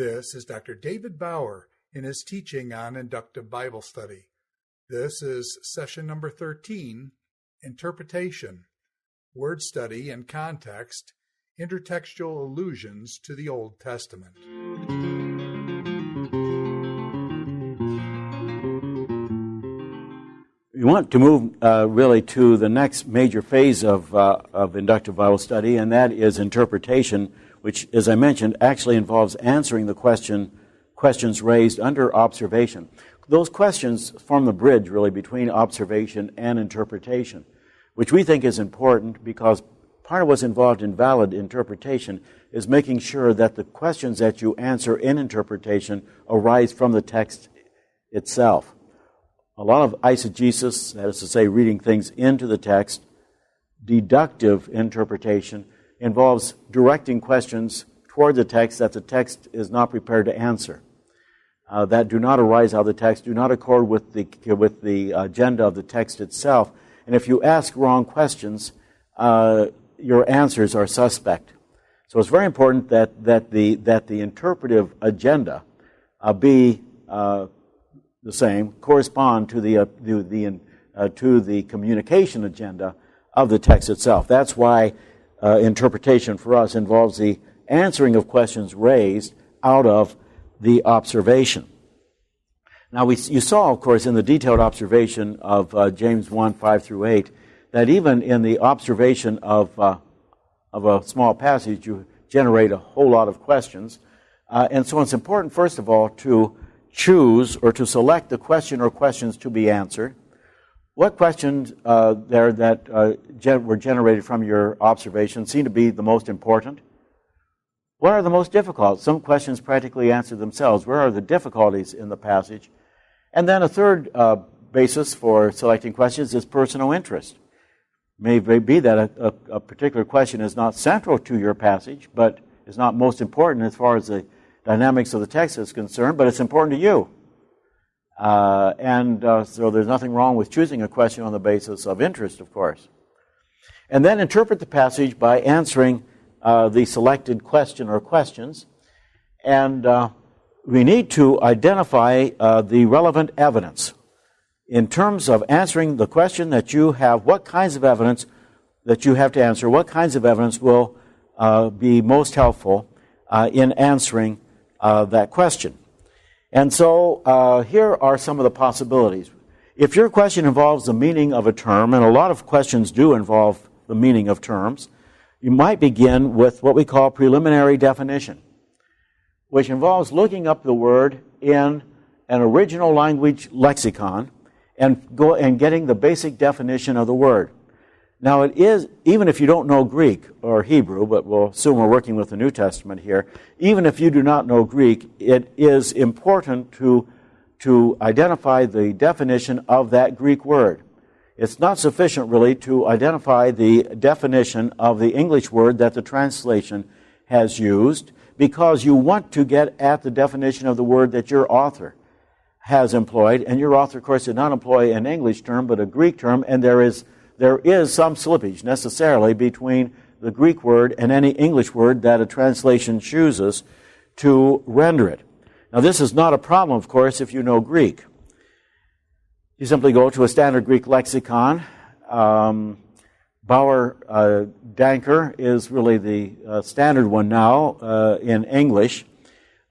This is Dr. David Bauer in his teaching on Inductive Bible Study. This is session number 13, Interpretation, Word Study and Context, Intertextual Allusions to the Old Testament. We want to move really to the next major phase of Inductive Bible Study, and that is interpretation, which, as I mentioned, actually involves answering the questions raised under observation. Those questions form the bridge, really, between observation and interpretation, which we think is important because part of what's involved in valid interpretation is making sure that the questions that you answer in interpretation arise from the text itself. A lot of eisegesis, that is to say, reading things into the text, deductive interpretation, involves directing questions toward the text that the text is not prepared to answer, that do not arise out of the text, do not accord with the agenda of the text itself. And if you ask wrong questions, your answers are suspect. So it's very important that the interpretive agenda be the same, correspond to the communication agenda of the text itself. That's why interpretation for us involves the answering of questions raised out of the observation. Now, you saw, of course, in the detailed observation of James 1, 5 through 8, that even in the observation of a small passage, you generate a whole lot of questions. And so it's important, first of all, to choose or to select the question or questions to be answered. What questions there that were generated from your observation seem to be the most important? What are the most difficult? Some questions practically answer themselves. Where are the difficulties in the passage? And then a third basis for selecting questions is personal interest. It may be that a particular question is not central to your passage, but is not most important as far as the dynamics of the text is concerned, but it's important to you. So there's nothing wrong with choosing a question on the basis of interest, of course. And then interpret the passage by answering the selected question or questions. And we need to identify the relevant evidence. In terms of answering the question that you have, what kinds of evidence that you have to answer, what kinds of evidence will be most helpful in answering that question. And so here are some of the possibilities. If your question involves the meaning of a term, and a lot of questions do involve the meaning of terms, you might begin with what we call preliminary definition, which involves looking up the word in an original language lexicon and getting the basic definition of the word. Now, it is, even if you don't know Greek or Hebrew, but we'll assume we're working with the New Testament here, even if you do not know Greek, it is important to identify the definition of that Greek word. It's not sufficient, really, to identify the definition of the English word that the translation has used, because you want to get at the definition of the word that your author has employed. And your author, of course, did not employ an English term, but a Greek term, and there is some slippage necessarily between the Greek word and any English word that a translation chooses to render it. Now, this is not a problem, of course, if you know Greek. You simply go to a standard Greek lexicon. Bauer Danker is really the standard one now in English.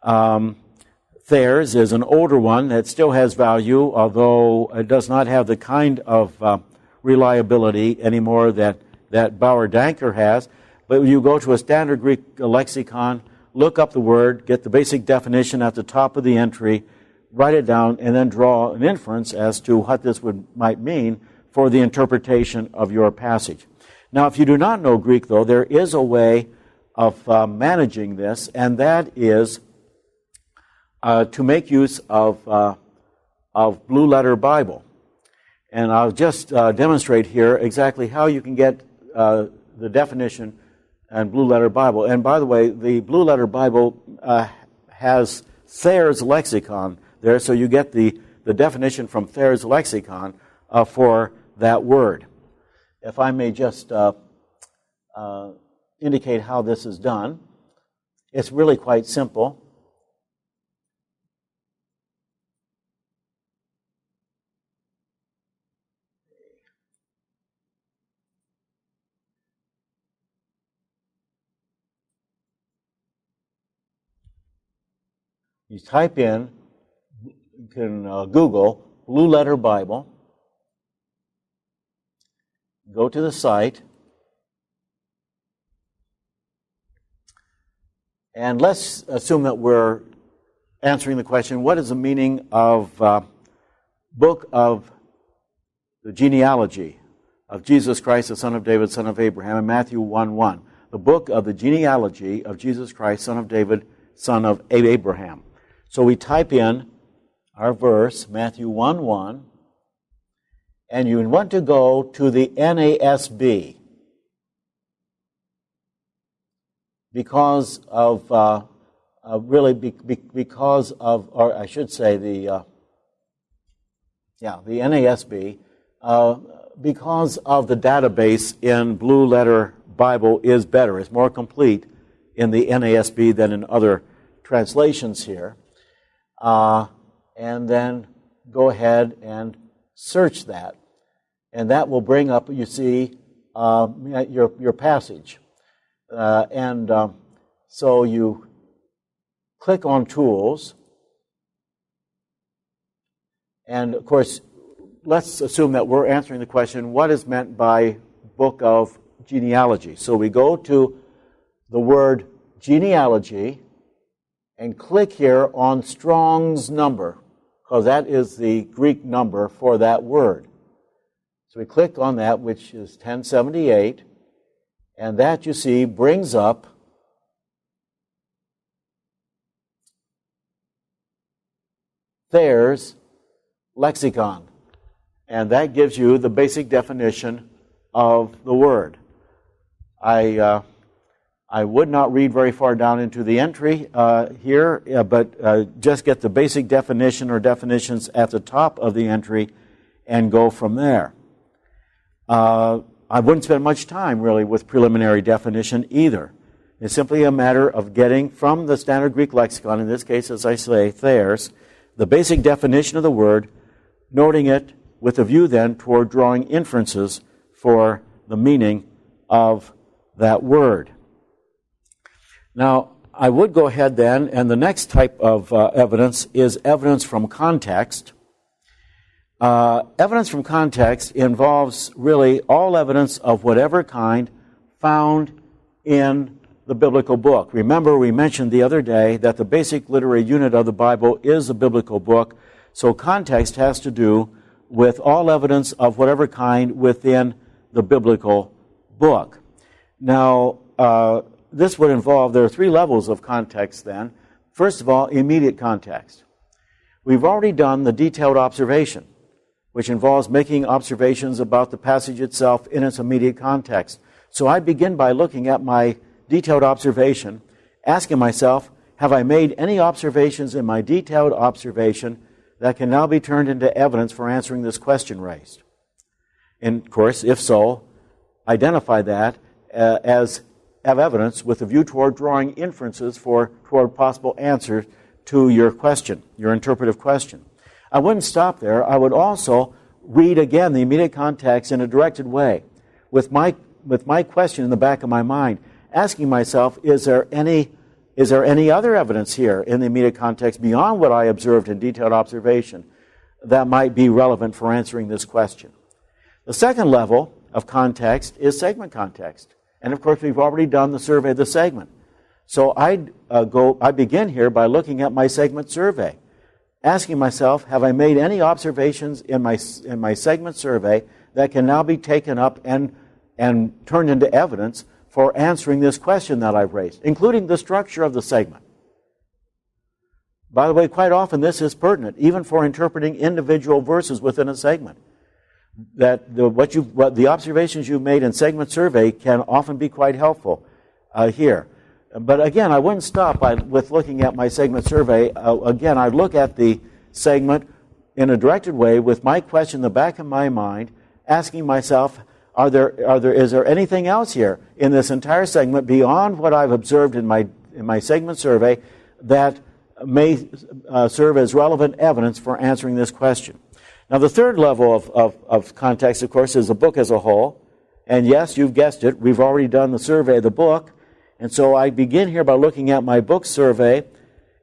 Thayer's is an older one that still has value, although it does not have the kind of reliability anymore that Bauer Danker has. But you go to a standard Greek lexicon, look up the word, get the basic definition at the top of the entry, write it down, and then draw an inference as to what this might mean for the interpretation of your passage. Now, if you do not know Greek, though, there is a way of managing this, and that is to make use of Blue Letter Bible. And I'll just demonstrate here exactly how you can get the definition and Blue Letter Bible. And by the way, the Blue Letter Bible has Thayer's lexicon there, so you get the definition from Thayer's lexicon for that word. If I may just indicate how this is done, it's really quite simple. You type in, you can Google Blue Letter Bible, go to the site, and let's assume that we're answering the question, what is the meaning of book of the genealogy of Jesus Christ, the son of David, son of Abraham, in Mathew 1:1. The book of the genealogy of Jesus Christ, son of David, son of Abraham. So we type in our verse, Mathew 1:1, and you want to go to the NASB because of, because of, or I should say the NASB, because of the database in Blue Letter Bible is better. It's more complete in the NASB than in other translations here. And then go ahead and search that. And that will bring up, you see, your passage. So you click on Tools. And, of course, let's assume that we're answering the question, what is meant by book of genealogy? So we go to the word genealogy and click here on Strong's number, because that is the Greek number for that word. So we click on that, which is 1078, and that, you see, brings up Thayer's lexicon. And that gives you the basic definition of the word. I would not read very far down into the entry here, but just get the basic definition or definitions at the top of the entry and go from there. I wouldn't spend much time, really, with preliminary definition either. It's simply a matter of getting from the standard Greek lexicon, in this case, as I say, Thayer's, the basic definition of the word, noting it with a view then toward drawing inferences for the meaning of that word. Now, I would go ahead then, and the next type of evidence is evidence from context. Evidence from context involves really all evidence of whatever kind found in the biblical book. Remember, we mentioned the other day that the basic literary unit of the Bible is a biblical book, so context has to do with all evidence of whatever kind within the biblical book. Now, this would involve, there are three levels of context then. First of all, immediate context. We've already done the detailed observation, which involves making observations about the passage itself in its immediate context. So I begin by looking at my detailed observation, asking myself, have I made any observations in my detailed observation that can now be turned into evidence for answering this question raised? And, of course, if so, identify that as have evidence with a view toward drawing inferences toward possible answers to your question, your interpretive question. I wouldn't stop there. I would also read again the immediate context in a directed way with my question in the back of my mind, asking myself, is there any other evidence here in the immediate context beyond what I observed in detailed observation that might be relevant for answering this question? The second level of context is segment context. And of course, we've already done the survey of the segment. So I begin here by looking at my segment survey, asking myself, have I made any observations in my segment survey that can now be taken up and turned into evidence for answering this question that I've raised, including the structure of the segment. By the way, quite often this is pertinent, even for interpreting individual verses within a segment. That the observations you've made in segment survey can often be quite helpful here. But again, I wouldn't stop with looking at my segment survey. Again, I'd look at the segment in a directed way with my question in the back of my mind, asking myself, is there anything else here in this entire segment beyond what I've observed in my segment survey that may serve as relevant evidence for answering this question? Now, the third level of context, of course, is the book as a whole. And yes, you've guessed it, we've already done the survey of the book. And so I begin here by looking at my book survey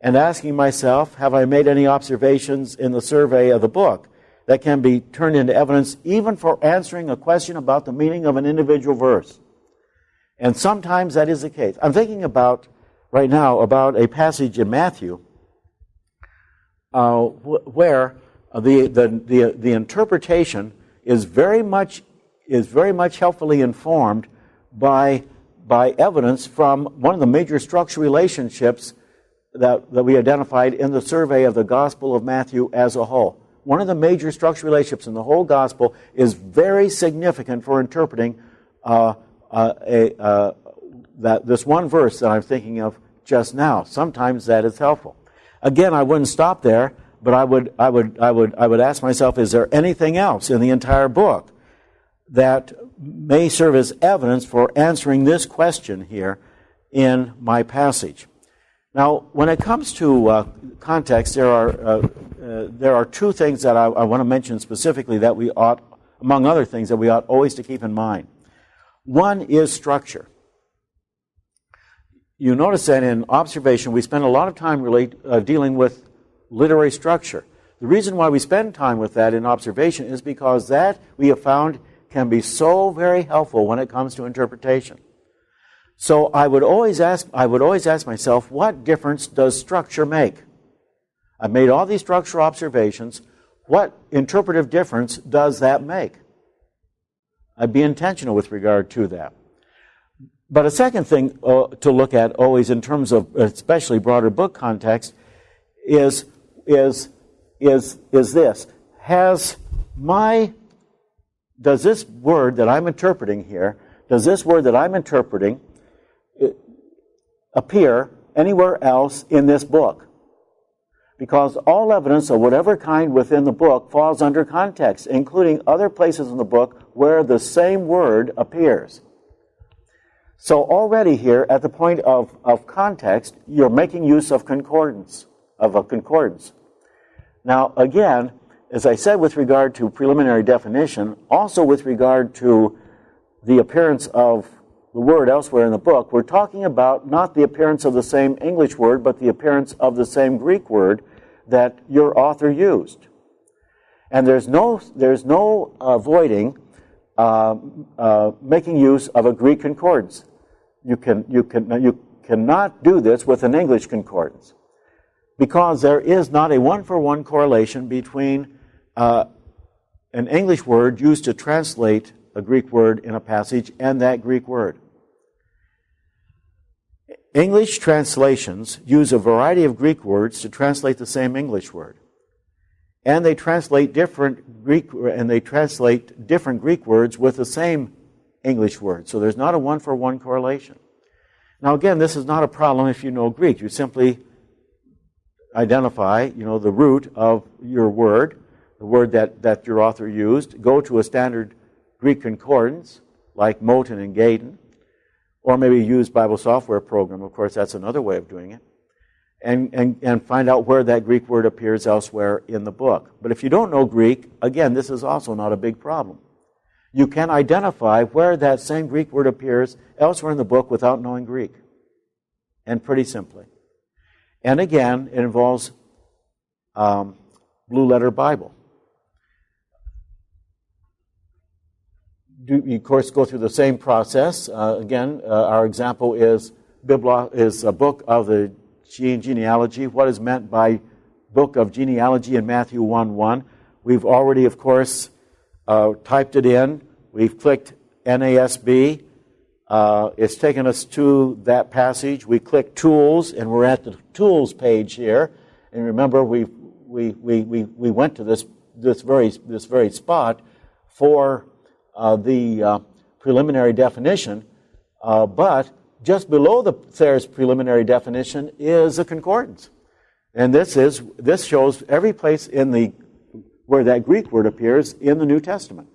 and asking myself, have I made any observations in the survey of the book that can be turned into evidence even for answering a question about the meaning of an individual verse? And sometimes that is the case. I'm thinking about, right now, about a passage in Mathew where the interpretation is very much helpfully informed by evidence from one of the major structural relationships that we identified in the survey of the Gospel of Matthew as a whole. One of the major structural relationships in the whole Gospel is very significant for interpreting this one verse that I'm thinking of just now. Sometimes that is helpful. Again, I wouldn't stop there, but I would ask myself, is there anything else in the entire book that may serve as evidence for answering this question here in my passage? Now, when it comes to context, there are two things that I want to mention specifically that we ought, among other things, that we ought always to keep in mind. One is structure. You notice that in observation, we spend a lot of time dealing with literary structure. The reason why we spend time with that in observation is because that, we have found, can be so very helpful when it comes to interpretation. So I would always ask myself, what difference does structure make? I've made all these structural observations. What interpretive difference does that make? I'd be intentional with regard to that. But a second thing to look at always in terms of especially broader book context is this. Does this word that I'm interpreting here, appear anywhere else in this book? Because all evidence of whatever kind within the book falls under context, including other places in the book where the same word appears. So already here, at the point of context, you're making use of concordance, of a concordance. Now, again, as I said with regard to preliminary definition, also with regard to the appearance of the word elsewhere in the book, we're talking about not the appearance of the same English word, but the appearance of the same Greek word that your author used. And there's no avoiding making use of a Greek concordance. You cannot do this with an English concordance, because there is not a one-for-one correlation between an English word used to translate a Greek word in a passage and that Greek word. English translations use a variety of Greek words to translate the same English word. And they translate different Greek words with the same English word. So there's not a one-for-one correlation. Now again, this is not a problem if you know Greek. You simply identify, the root of your word, the word that your author used, go to a standard Greek concordance, like Moten and Gaydon, or maybe use Bible software program. Of course, that's another way of doing it. And find out where that Greek word appears elsewhere in the book. But if you don't know Greek, again, this is also not a big problem. You can identify where that same Greek word appears elsewhere in the book without knowing Greek. And pretty simply. And again, it involves Blue Letter Bible. You, of course, go through the same process. Again, our example is a book of the genealogy. What is meant by book of genealogy in Matthew 1:1? We've already, of course, typed it in. We've clicked NASB. It's taken us to that passage. We click Tools, and we're at the Tools page here. And remember, we went to this very spot for the preliminary definition, but just below the Thayer's preliminary definition is a concordance, and this shows every place where that Greek word appears in the New Testament,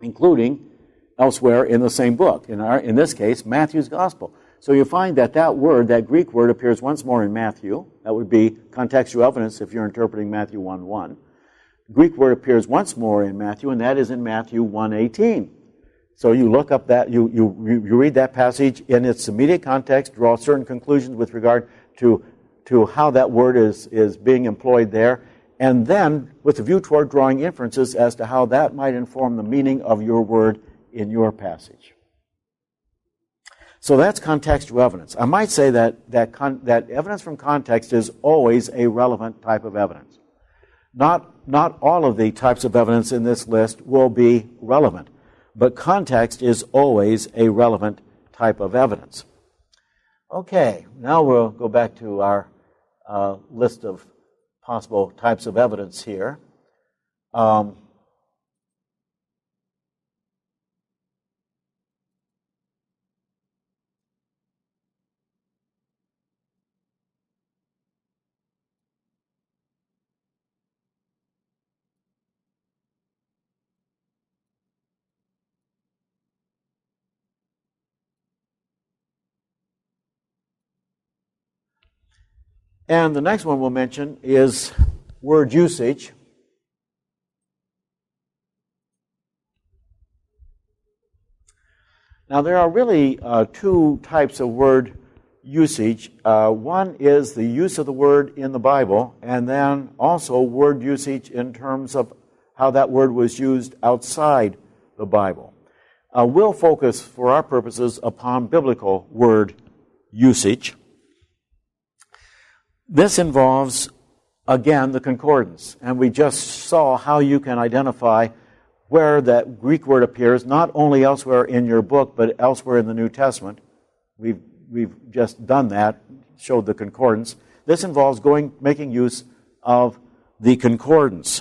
including elsewhere in the same book. In this case, Matthew's Gospel. So you find that Greek word appears once more in Matthew. That would be contextual evidence if you're interpreting Matthew 1:1. Greek word appears once more in Matthew, and that is in Matthew 1:18. So you look up that, you read that passage in its immediate context, draw certain conclusions with regard to to how that word is being employed there, and then with a view toward drawing inferences as to how that might inform the meaning of your word in your passage. So that's contextual evidence. I might say that evidence from context is always a relevant type of evidence. Not all of the types of evidence in this list will be relevant, but context is always a relevant type of evidence. Okay, now we'll go back to our list of possible types of evidence here. And the next one we'll mention is word usage. Now, there are really two types of word usage. One is the use of the word in the Bible, and then also word usage in terms of how that word was used outside the Bible. We'll focus, for our purposes, upon biblical word usage. This involves, again, the concordance, and we just saw how you can identify where that Greek word appears, not only elsewhere in your book, but elsewhere in the New Testament. We've just done that, showed the concordance. This involves making use of the concordance.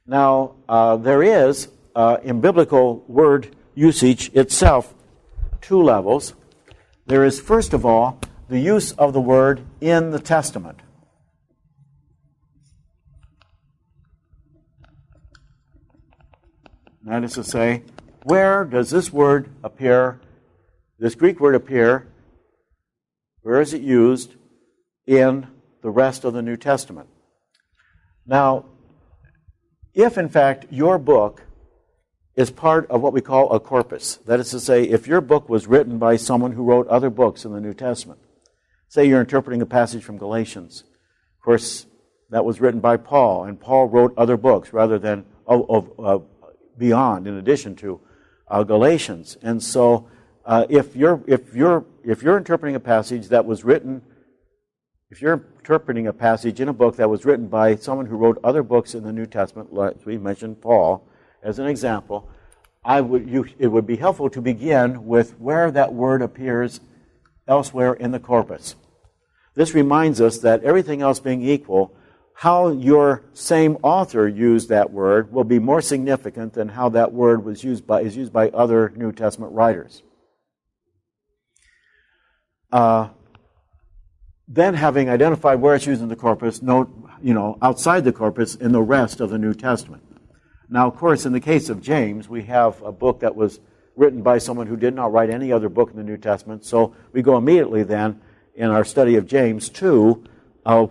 Now, there is, in biblical word usage itself, two levels. There is, first of all, the use of the word in the Testament. That is to say, where does this word appear, this Greek word appear, where is it used in the rest of the New Testament? Now, if in fact your book is part of what we call a corpus, that is to say, if your book was written by someone who wrote other books in the New Testament, say you're interpreting a passage from Galatians. Of course, that was written by Paul, and Paul wrote other books rather than beyond, in addition to Galatians. And so, if you're interpreting a passage that was written, if you're interpreting a passage in a book that was written by someone who wrote other books in the New Testament, like we mentioned Paul as an example, it would be helpful to begin with where that word appears elsewhere in the corpus. This reminds us that everything else being equal, how your same author used that word will be more significant than how that word is used by other New Testament writers. Then, having identified where it's used in the corpus, note, outside the corpus in the rest of the New Testament. Now, of course, in the case of James, we have a book that was written by someone who did not write any other book in the New Testament, so we go immediately then in our study of James to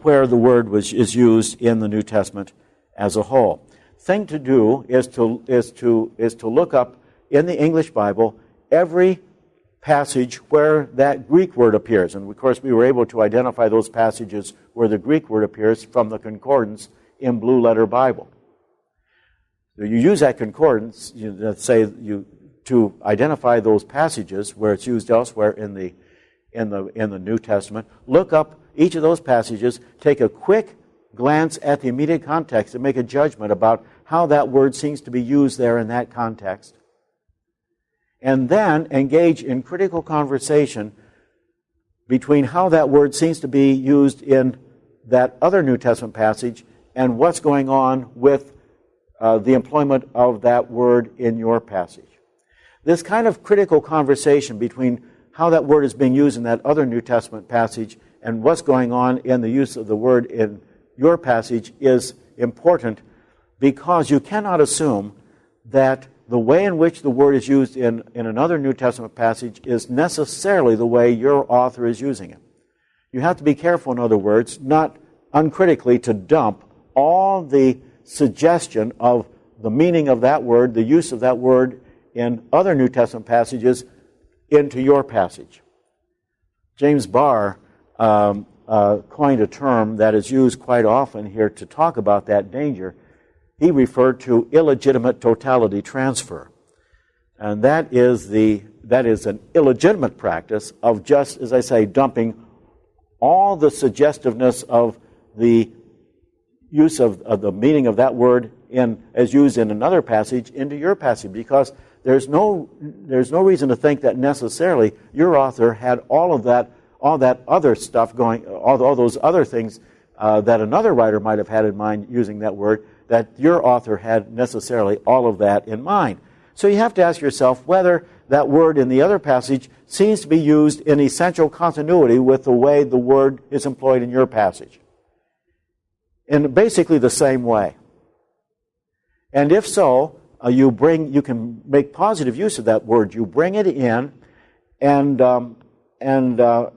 where the word is used in the New Testament as a whole. Thing to do is to look up in the English Bible every passage where that Greek word appears, and of course we were able to identify those passages where the Greek word appears from the concordance in Blue Letter Bible. So you use that concordance, to identify those passages where it's used elsewhere in the New Testament. Look up each of those passages, take a quick glance at the immediate context and make a judgment about how that word seems to be used there in that context. And then engage in critical conversation between how that word seems to be used in that other New Testament passage and what's going on with the employment of that word in your passage. This kind of critical conversation between how that word is being used in that other New Testament passage and what's going on in the use of the word in your passage is important, because you cannot assume that the way in which the word is used in another New Testament passage is necessarily the way your author is using it. You have to be careful, in other words, not uncritically to dump all the suggestion of the meaning of that word, the use of that word in other New Testament passages into your passage. James Bauer coined a term that is used quite often here to talk about that danger. He referred to illegitimate totality transfer. And that is an illegitimate practice of just, as I say, dumping all the suggestiveness of the use of the meaning of that word as used in another passage into your passage, because there's no reason to think that necessarily your author had all that other stuff going, all those other things that another writer might have had in mind using that word, that your author had necessarily all of that in mind. So you have to ask yourself whether that word in the other passage seems to be used in essential continuity with the way the word is employed in your passage. In basically the same way. And if so, you can make positive use of that word. You bring it in, and that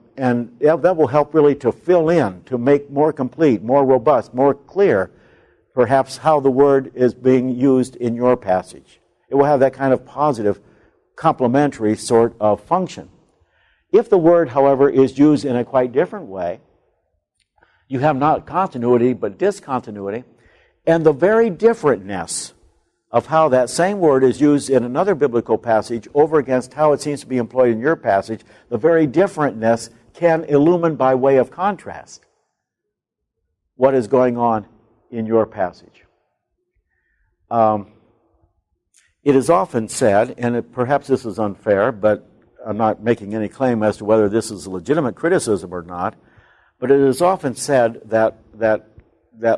will help really to fill in, to make more complete, more robust, more clear, perhaps how the word is being used in your passage. It will have that kind of positive, complementary sort of function. If the word, however, is used in a quite different way, you have not continuity but discontinuity, and the very differentness of how that same word is used in another biblical passage over against how it seems to be employed in your passage, the very differentness can illumine by way of contrast what is going on in your passage. It is often said, and perhaps this is unfair, but I'm not making any claim as to whether this is a legitimate criticism or not, but it is often said that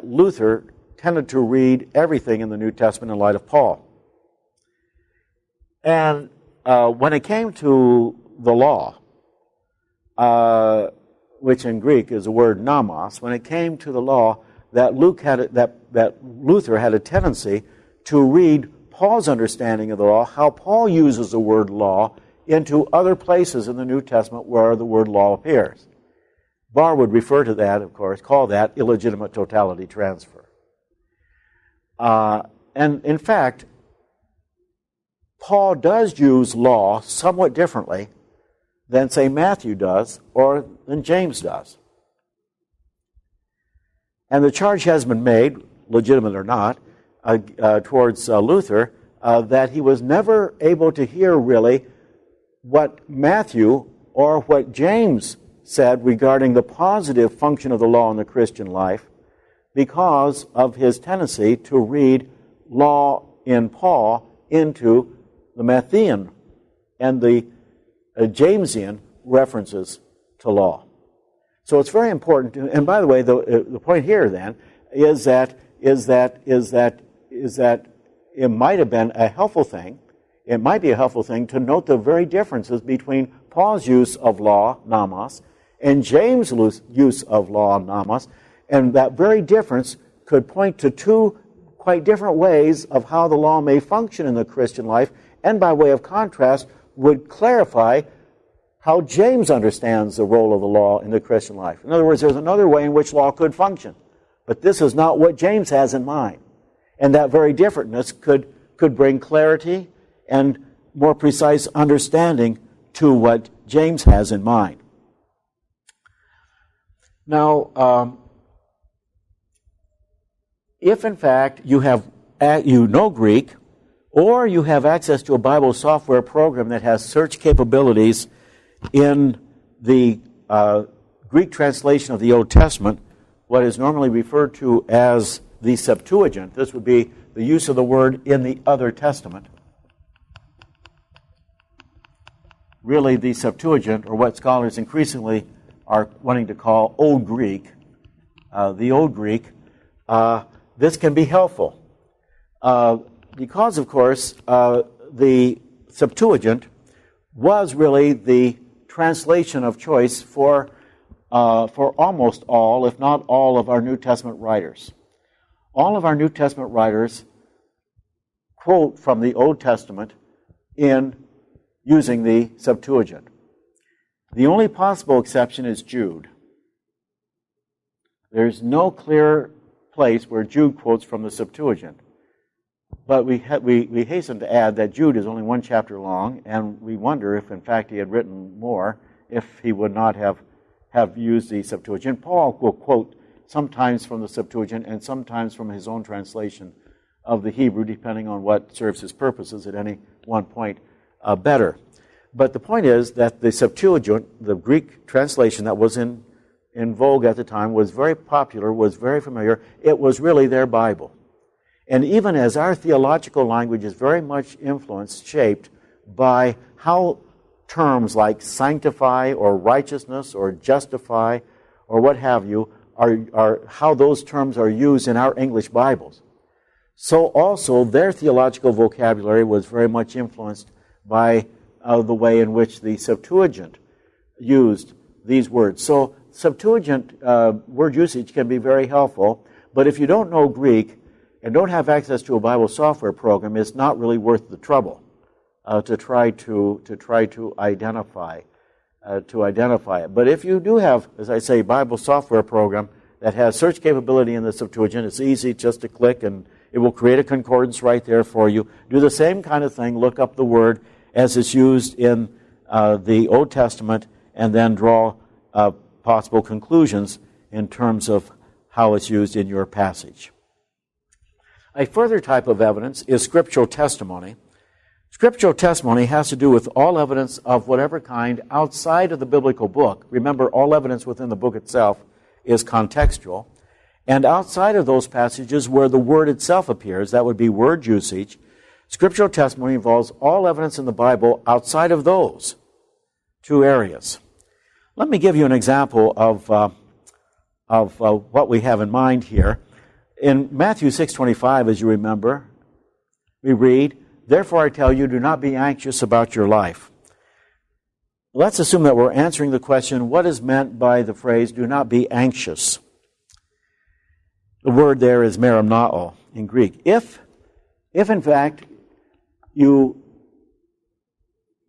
Luther tended to read everything in the New Testament in light of Paul. And when it came to the law, which in Greek is the word nomos, when it came to the law, that Luther had a tendency to read Paul's understanding of the law, how Paul uses the word law, into other places in the New Testament where the word law appears. Bauer would refer to that, of course, call that illegitimate totality transfer. And in fact, Paul does use law somewhat differently than, say, Mathew does or than James does. And the charge has been made, legitimate or not, towards Luther, that he was never able to hear really what Mathew or what James said regarding the positive function of the law in the Christian life, because of his tendency to read law in Paul into the Matthean and the Jamesian references to law. So it's very important to, and by the way, the point here then is that it might have been a helpful thing. It might be a helpful thing to note the very differences between Paul's use of law, nomos, and James' use of law, nomos, and that very difference could point to two quite different ways of how the law may function in the Christian life, and by way of contrast would clarify how James understands the role of the law in the Christian life. In other words, there's another way in which law could function, but this is not what James has in mind. And that very differentness could bring clarity and more precise understanding to what James has in mind. Now, if in fact you know Greek, or you have access to a Bible software program that has search capabilities in the Greek translation of the Old Testament, what is normally referred to as the Septuagint, this would be the use of the word in the other testament. Really, the Septuagint, or what scholars increasingly are wanting to call Old Greek, the Old Greek, this can be helpful. Because, of course, the Septuagint was really the translation of choice for almost all, if not all, of our New Testament writers. All of our New Testament writers quote from the Old Testament in using the Septuagint. The only possible exception is Jude. There's no clear place where Jude quotes from the Septuagint. But we hasten to add that Jude is only one chapter long, and we wonder if, in fact, he had written more, if he would not have have used the Septuagint. Paul will quote sometimes from the Septuagint and sometimes from his own translation of the Hebrew, depending on what serves his purposes at any one point better. But the point is that the Septuagint, the Greek translation that was in vogue at the time, was very popular, was very familiar. It was really their Bible. And even as our theological language is very much influenced, shaped by how terms like sanctify or righteousness or justify or what have you are how those terms are used in our English Bibles. So also their theological vocabulary was very much influenced by the way in which the Septuagint used these words. So Septuagint word usage can be very helpful, but if you don't know Greek and don't have access to a Bible software program, it's not really worth the trouble to try to identify it. But if you do have, as I say, Bible software program that has search capability in the Septuagint, it's easy just to click and it will create a concordance right there for you. Do the same kind of thing, look up the word as it's used in the Old Testament, and then draw possible conclusions in terms of how it's used in your passage. A further type of evidence is scriptural testimony. Scriptural testimony has to do with all evidence of whatever kind outside of the biblical book. Remember, all evidence within the book itself is contextual. And outside of those passages where the word itself appears, that would be word usage, scriptural testimony involves all evidence in the Bible outside of those two areas. Let me give you an example of what we have in mind here. In Mathew 6:25, as you remember, we read, "Therefore I tell you, do not be anxious about your life." Let's assume that we're answering the question, what is meant by the phrase, do not be anxious? The word there is merimnao in Greek. If in fact you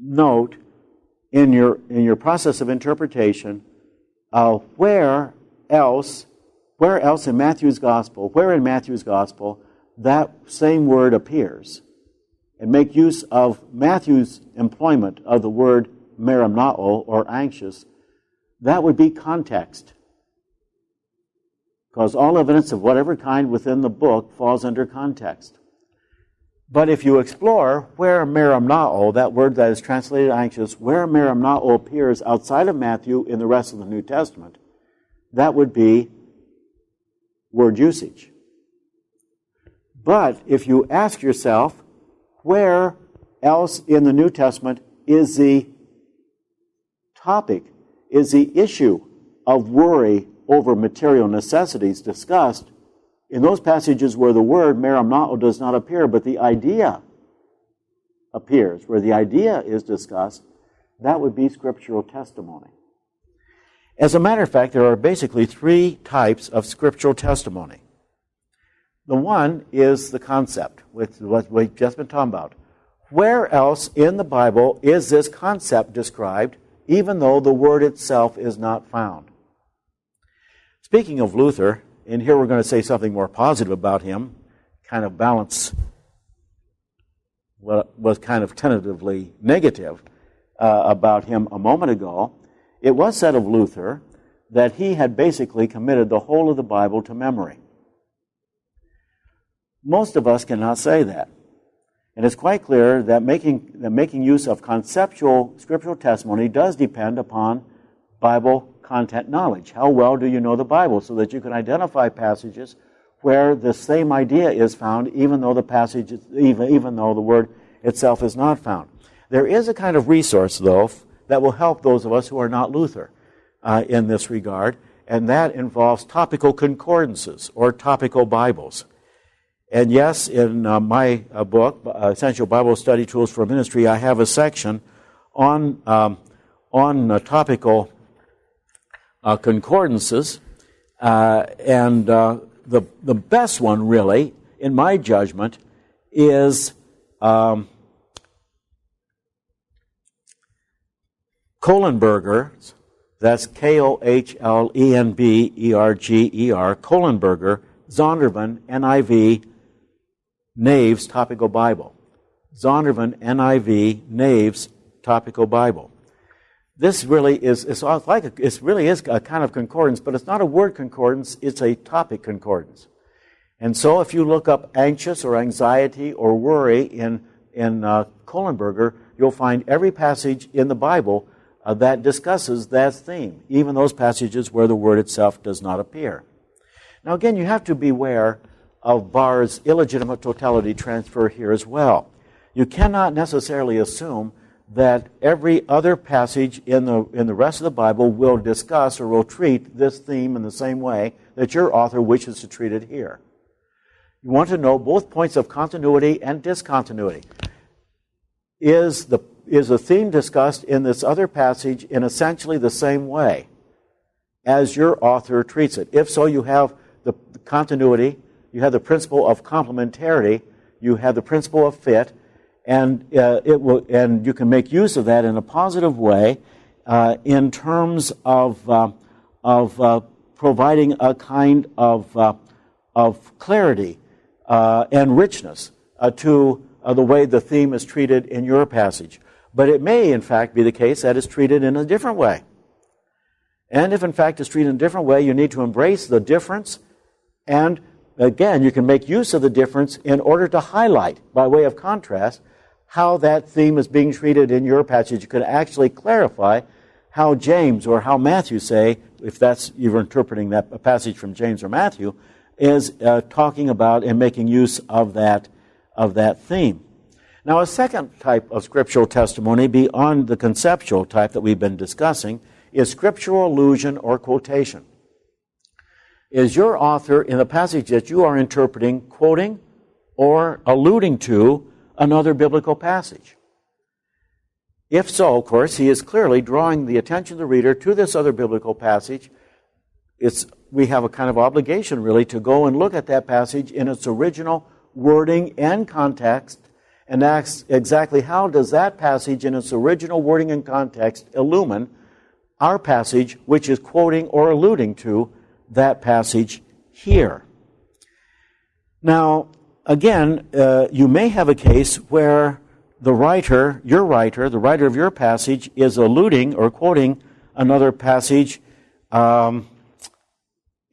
note in your process of interpretation where else in Matthew's Gospel, that same word appears, and make use of Matthew's employment of the word merimnao, or anxious, that would be context. Because all evidence of whatever kind within the book falls under context. But if you explore where merimnao, that word that is translated anxious, where merimnao appears outside of Matthew in the rest of the New Testament, that would be word usage. But if you ask yourself, where else in the New Testament is the topic, is the issue of worry over material necessities discussed, in those passages where the word merimnao does not appear, but the idea appears, where the idea is discussed, that would be scriptural testimony. As a matter of fact, there are basically three types of scriptural testimony. The one is the concept, which is what we've just been talking about. Where else in the Bible is this concept described, even though the word itself is not found? Speaking of Luther, and here we're going to say something more positive about him, kind of balance what was kind of tentatively negative about him a moment ago. It was said of Luther that he had basically committed the whole of the Bible to memory. Most of us cannot say that. And it's quite clear that making use of conceptual scriptural testimony does depend upon Bible content knowledge. How well do you know the Bible so that you can identify passages where the same idea is found, even though even though the word itself is not found? There is a kind of resource, though, that will help those of us who are not Luther in this regard, and that involves topical concordances or topical Bibles. And yes, in my book, Essential Bible Study Tools for Ministry, I have a section on topical concordances, and the best one, really, in my judgment, is Kohlenberger's. That's Kohlenberger, Kohlenberger, Zondervan, NIV, Nave's Topical Bible. Zondervan, NIV, Nave's Topical Bible. This really is it really is a kind of concordance, but it's not a word concordance, it's a topic concordance. And so if you look up anxious or anxiety or worry in Kohlenberger, you'll find every passage in the Bible that discusses that theme, even those passages where the word itself does not appear. Now again, you have to beware of Bauer's illegitimate totality transfer here as well. You cannot necessarily assume that every other passage in the rest of the Bible will discuss or will treat this theme in the same way that your author wishes to treat it here. You want to know both points of continuity and discontinuity. Is the theme discussed in this other passage in essentially the same way as your author treats it? If so, you have the continuity, you have the principle of complementarity, you have the principle of fit, and you can make use of that in a positive way in terms of providing a kind of clarity and richness to the way the theme is treated in your passage. But it may, in fact, be the case that it's treated in a different way. And if, in fact, it's treated in a different way, you need to embrace the difference. And, again, you can make use of the difference in order to highlight, by way of contrast, how that theme is being treated in your passage. You could actually clarify how James or how Mathew, say, if that's you're interpreting that a passage from James or Mathew, is talking about and making use of that theme. Now, a second type of scriptural testimony beyond the conceptual type that we've been discussing is scriptural allusion or quotation. Is your author, in the passage that you are interpreting, quoting or alluding to another biblical passage? If so, of course, he is clearly drawing the attention of the reader to this other biblical passage. We have a kind of obligation, really, to go and look at that passage in its original wording and context and ask exactly how does that passage in its original wording and context illumine our passage, which is quoting or alluding to that passage here. Now, again, you may have a case where the writer of your passage, is alluding or quoting another passage in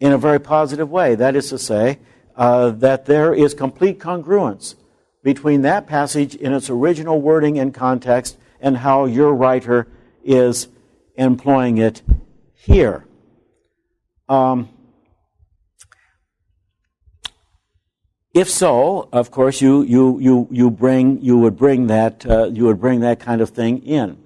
a very positive way. That is to say, that there is complete congruence between that passage in its original wording and context and how your writer is employing it here. If so, of course, you would bring that kind of thing in.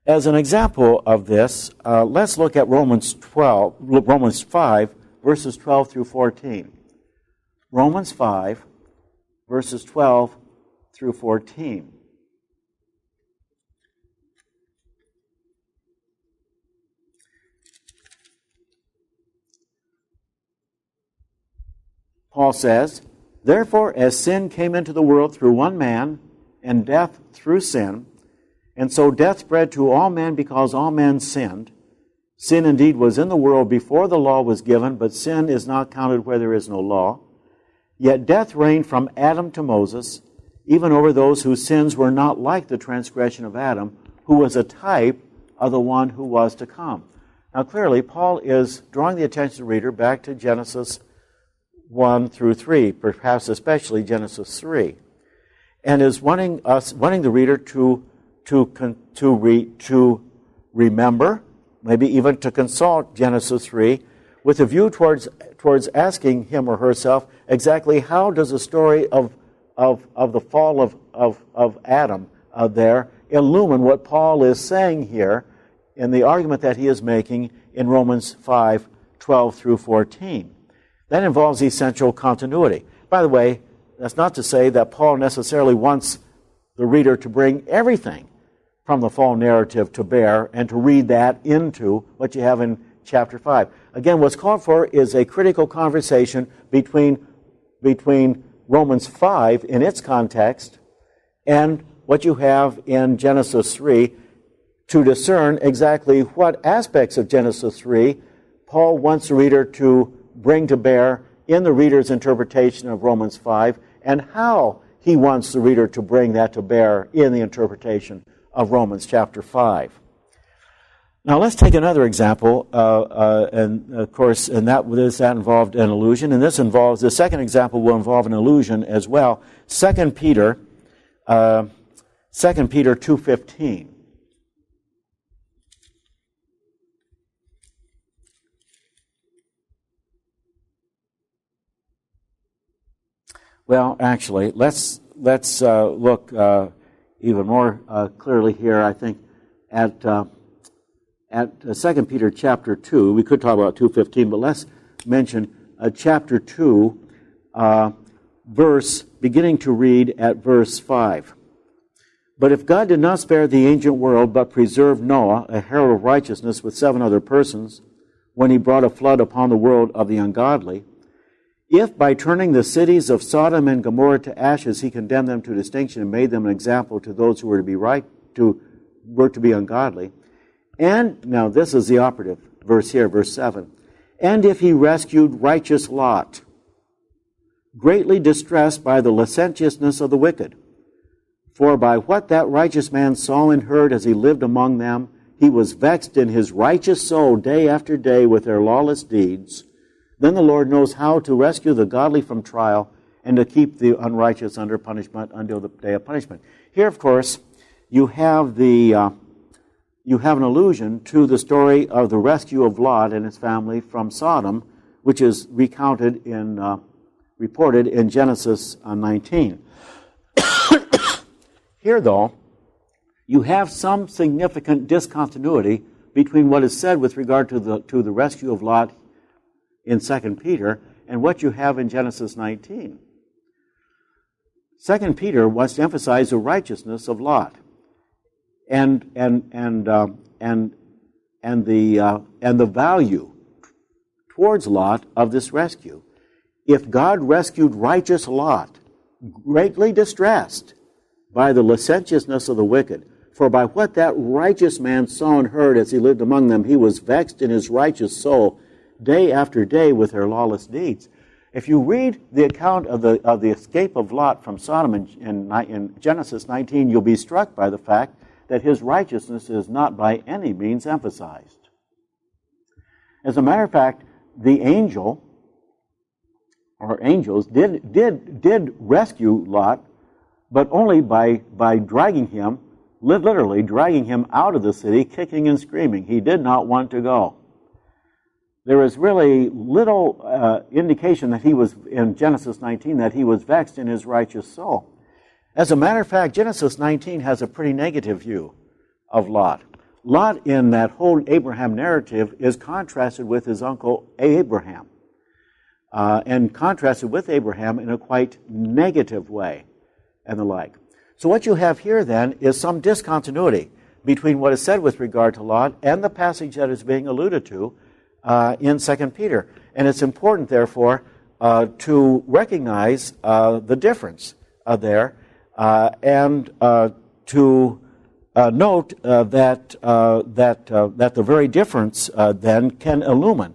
As an example of this, let's look at Romans 5, verses 12 through 14. Romans 5, verses 12 through 14. Paul says, "Therefore, as sin came into the world through one man, and death through sin, and so death spread to all men because all men sinned. Sin indeed was in the world before the law was given, but sin is not counted where there is no law. Yet death reigned from Adam to Moses, even over those whose sins were not like the transgression of Adam, who was a type of the one who was to come." Now clearly, Paul is drawing the attention of the reader back to Genesis 1 through 3, perhaps especially Genesis 3, and is wanting the reader to remember, maybe even to consult Genesis 3, with a view towards asking him or herself exactly how does the story of the fall of Adam there illumine what Paul is saying here in the argument that he is making in Romans 5, 12 through 14. That involves essential continuity. By the way, that's not to say that Paul necessarily wants the reader to bring everything from the fall narrative to bear and to read that into what you have in chapter 5. Again, what's called for is a critical conversation between Romans 5 in its context and what you have in Genesis 3 to discern exactly what aspects of Genesis 3 Paul wants the reader to bring to bear in the reader's interpretation of Romans 5, and how he wants the reader to bring that to bear in the interpretation of Romans chapter 5. Now let's take another example, and of course, and that involved an allusion, and the second example will involve an allusion as well. 2 Peter 2:15. Well, actually, let's look even more clearly here, I think, at 2 Peter chapter 2. We could talk about 2:15, but let's mention chapter 2, beginning to read at verse 5. But if God did not spare the ancient world, but preserved Noah, a herald of righteousness, with 7 other persons, when he brought a flood upon the world of the ungodly, if by turning the cities of Sodom and Gomorrah to ashes he condemned them to distinction and made them an example to those who were to be ungodly, and now this is the operative verse here, verse 7, and if he rescued righteous Lot, greatly distressed by the licentiousness of the wicked, for by what that righteous man saw and heard as he lived among them, he was vexed in his righteous soul day after day with their lawless deeds. Then the Lord knows how to rescue the godly from trial and to keep the unrighteous under punishment until the day of punishment. Here, of course, you have an allusion to the story of the rescue of Lot and his family from Sodom, which is reported in Genesis 19. Here, though, you have some significant discontinuity between what is said with regard to the rescue of Lot in 2 Peter and what you have in Genesis 19. 2 Peter wants to emphasize the righteousness of Lot and the value towards Lot of this rescue. If God rescued righteous Lot, greatly distressed by the licentiousness of the wicked, for by what that righteous man saw and heard as he lived among them, he was vexed in his righteous soul day after day with their lawless deeds. If you read the account of the escape of Lot from Sodom in Genesis 19, you'll be struck by the fact that his righteousness is not by any means emphasized. As a matter of fact, the angels did rescue Lot, but only by dragging him, literally dragging him out of the city, kicking and screaming. He did not want to go. There is really little indication that he was, in Genesis 19, that he was vexed in his righteous soul. As a matter of fact, Genesis 19 has a pretty negative view of Lot. Lot, in that whole Abraham narrative, is contrasted with his uncle Abraham, and contrasted with Abraham in a quite negative way, and the like. So what you have here, then, is some discontinuity between what is said with regard to Lot and the passage that is being alluded to in 2 Peter. And it's important, therefore, to recognize the difference there and to note that the very difference then can illumine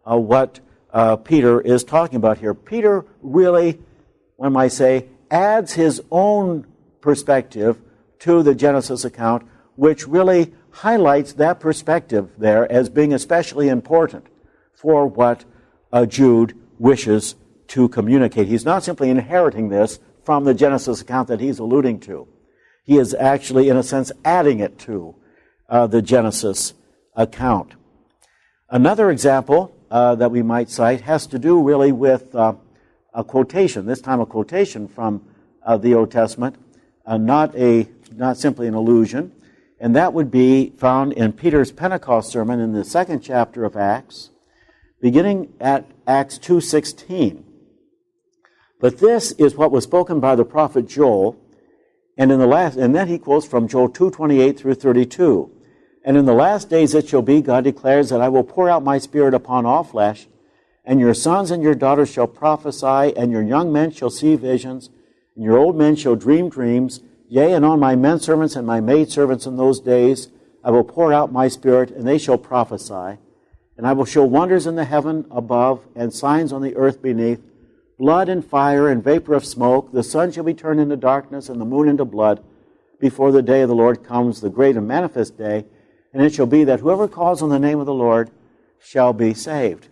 what Peter is talking about here. Peter really, one might say, adds his own perspective to the Genesis account, which really highlights that perspective there as being especially important for what Jude wishes to communicate. He's not simply inheriting this from the Genesis account that he's alluding to. He is actually, in a sense, adding it to the Genesis account. Another example that we might cite has to do really with a quotation, this time a quotation from the Old Testament, not simply an allusion, and that would be found in Peter's Pentecost sermon in the 2nd chapter of Acts, beginning at Acts 2:16. But this is what was spoken by the prophet Joel, and then he quotes from Joel 2:28 through 32. And in the last days it shall be, God declares, that I will pour out my Spirit upon all flesh, and your sons and your daughters shall prophesy, and your young men shall see visions, and your old men shall dream dreams. Yea, and on my menservants and my maidservants in those days I will pour out my Spirit, and they shall prophesy. And I will show wonders in the heaven above, and signs on the earth beneath, blood and fire and vapor of smoke. The sun shall be turned into darkness, and the moon into blood, before the day of the Lord comes, the great and manifest day. and it shall be that whoever calls on the name of the Lord shall be saved.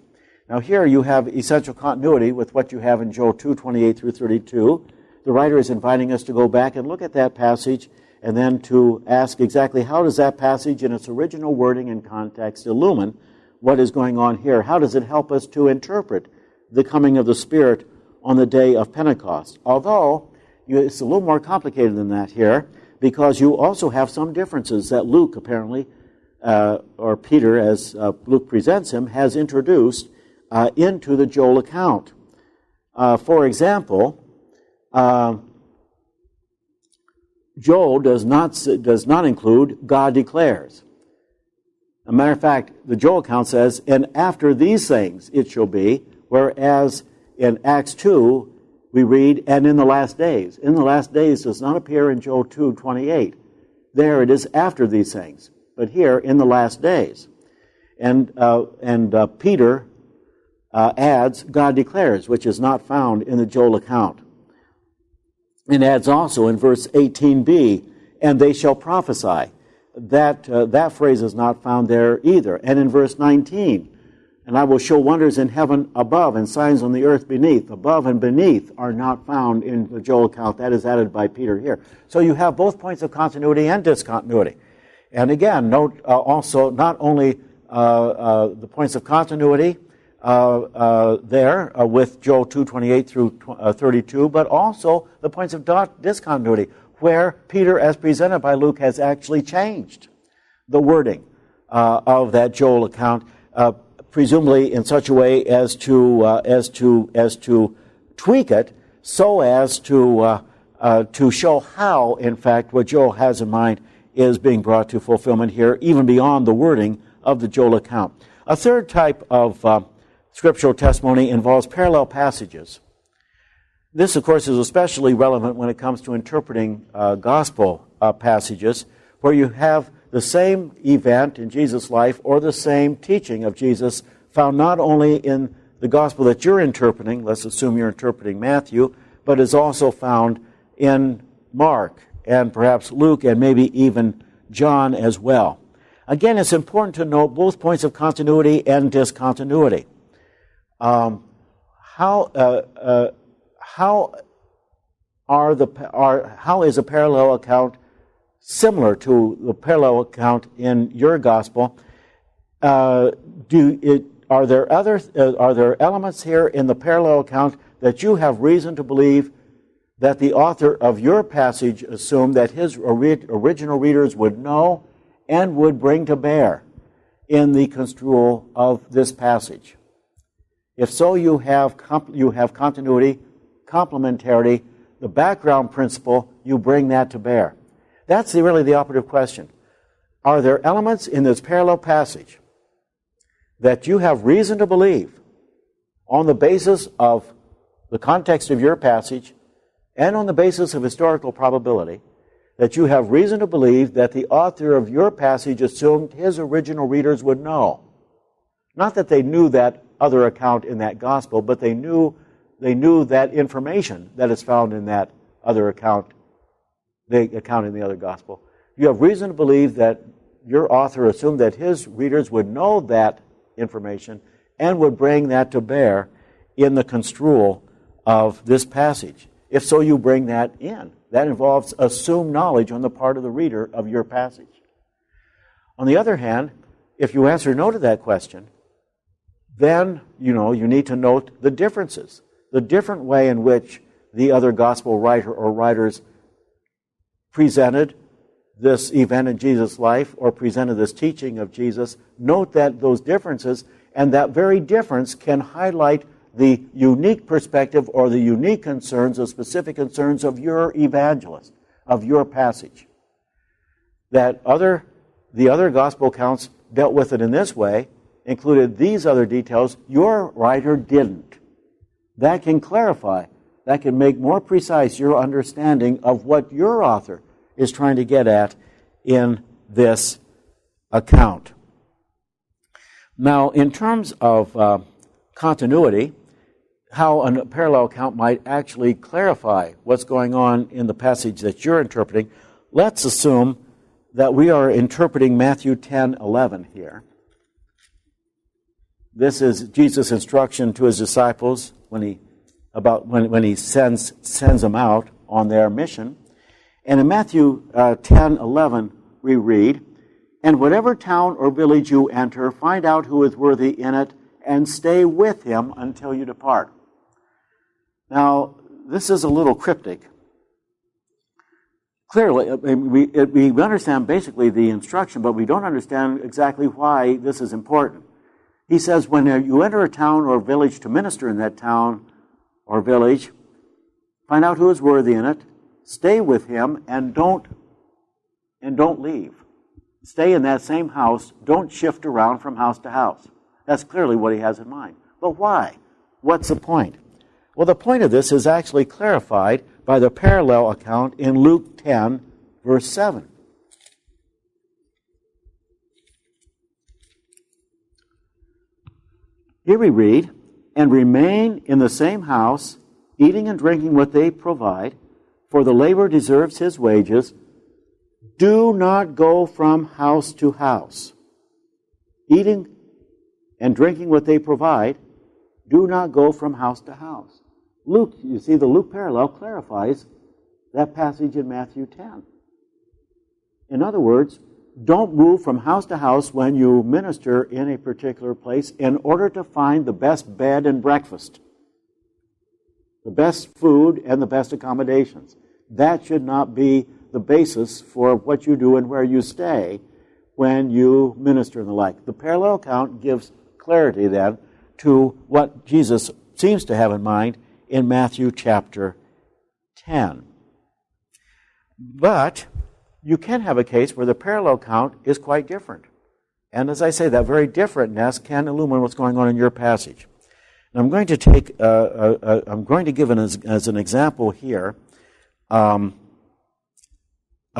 Now here you have essential continuity with what you have in Joel 2:28 through 32. The writer is inviting us to go back and look at that passage and then to ask exactly how does that passage in its original wording and context illumine what is going on here? How does it help us to interpret the coming of the Spirit on the day of Pentecost? Although it's a little more complicated than that here, because you also have some differences that Luke apparently, or Peter as Luke presents him, has introduced into the Joel account. For example, Joel does not include God declares. As a matter of fact, the Joel account says, and after these things it shall be, whereas in Acts 2 we read, and in the last days. In the last days does not appear in Joel 2:28. There it is after these things. But here, in the last days. And Peter adds, God declares, which is not found in the Joel account. And adds also in verse 18b, and they shall prophesy. That phrase is not found there either. And in verse 19, and I will show wonders in heaven above and signs on the earth beneath. Above and beneath are not found in the Joel account. That is added by Peter here. So you have both points of continuity and discontinuity. And again, note also not only the points of continuity there with Joel 2:28 through 32, but also the points of discontinuity, where Peter, as presented by Luke, has actually changed the wording of that Joel account, presumably in such a way as to tweak it so as to show how, in fact, what Joel has in mind is being brought to fulfillment here, even beyond the wording of the Joel account. A third type of scriptural testimony involves parallel passages. This, of course, is especially relevant when it comes to interpreting gospel passages, where you have the same event in Jesus' life or the same teaching of Jesus found not only in the gospel that you're interpreting, let's assume you're interpreting Matthew, but is also found in Mark and perhaps Luke and maybe even John as well. Again, it's important to note both points of continuity and discontinuity. How is a parallel account similar to the parallel account in your gospel? Are there elements here in the parallel account that you have reason to believe that the author of your passage assumed that his original readers would know and would bring to bear in the construal of this passage? If so, you have continuity, complementarity, the background principle, you bring that to bear. That's really the operative question. Are there elements in this parallel passage that you have reason to believe on the basis of the context of your passage and on the basis of historical probability that you have reason to believe that the author of your passage assumed his original readers would know? Not that they knew that other account in that gospel, but they knew that information that is found in that other account, the account in the other gospel. You have reason to believe that your author assumed that his readers would know that information and would bring that to bear in the construal of this passage. If so, you bring that in. That involves assumed knowledge on the part of the reader of your passage. On the other hand, if you answer no to that question, then, you need to note the differences, the different way in which the other gospel writer or writers presented this event in Jesus' life or presented this teaching of Jesus. Note that those differences, and that very difference can highlight the unique perspective or the unique concerns, the specific concerns of your evangelist, of your passage. That the other gospel accounts dealt with it in this way, included these other details, your writer didn't. That can clarify, that can make more precise your understanding of what your author is trying to get at in this account. Now, in terms of continuity, how a parallel account might actually clarify what's going on in the passage that you're interpreting, let's assume that we are interpreting Matthew 10:11 here. This is Jesus' instruction to his disciples when he sends them out on their mission. And in Matthew 10:11 we read, "And whatever town or village you enter, find out who is worthy in it, and stay with him until you depart." Now, this is a little cryptic. Clearly, we understand basically the instruction, but we don't understand exactly why this is important. He says, when you enter a town or village to minister in that town or village, find out who is worthy in it, stay with him, and don't leave. Stay in that same house. Don't shift around from house to house. That's clearly what he has in mind. But why? What's the point? Well, the point of this is actually clarified by the parallel account in Luke 10, verse 7. Here we read, "And remain in the same house, eating and drinking what they provide, for the laborer deserves his wages. Do not go from house to house." Eating and drinking what they provide, do not go from house to house. Luke, you see, the Luke parallel clarifies that passage in Matthew 10. In other words, don't move from house to house when you minister in a particular place in order to find the best bed and breakfast, the best food and the best accommodations. That should not be the basis for what you do and where you stay when you minister and the like. The parallel account gives clarity then to what Jesus seems to have in mind in Matthew chapter 10. But you can have a case where the parallel account is quite different. And as I say, that very differentness can illumine what's going on in your passage. And I'm going to give as an example here a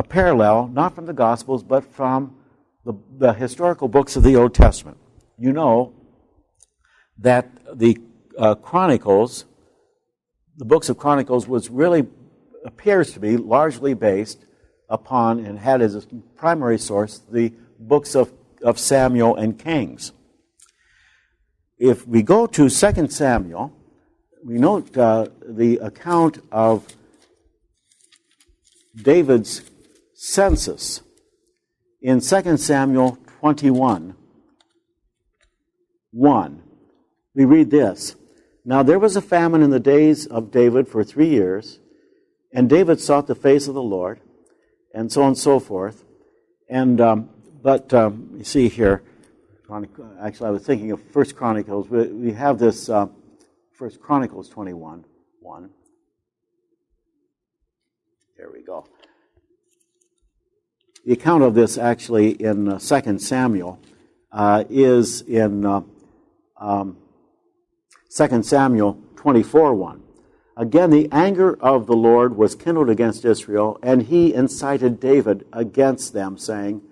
parallel, not from the Gospels, but from the historical books of the Old Testament. You know that the Chronicles, the books of Chronicles, appears to be largely based upon and had as a primary source the books of Samuel and Kings. If we go to 2 Samuel, we note the account of David's census in 2 Samuel 21:1. We read this, "Now there was a famine in the days of David for 3 years, and David sought the face of the Lord," and so on and so forth. And you see here, actually I was thinking of 1 Chronicles. We have this 1 Chronicles 21:1. There we go. The account of this actually in 2 Samuel is in 2 Samuel 24:1. "Again, the anger of the Lord was kindled against Israel, and he incited David against them, saying,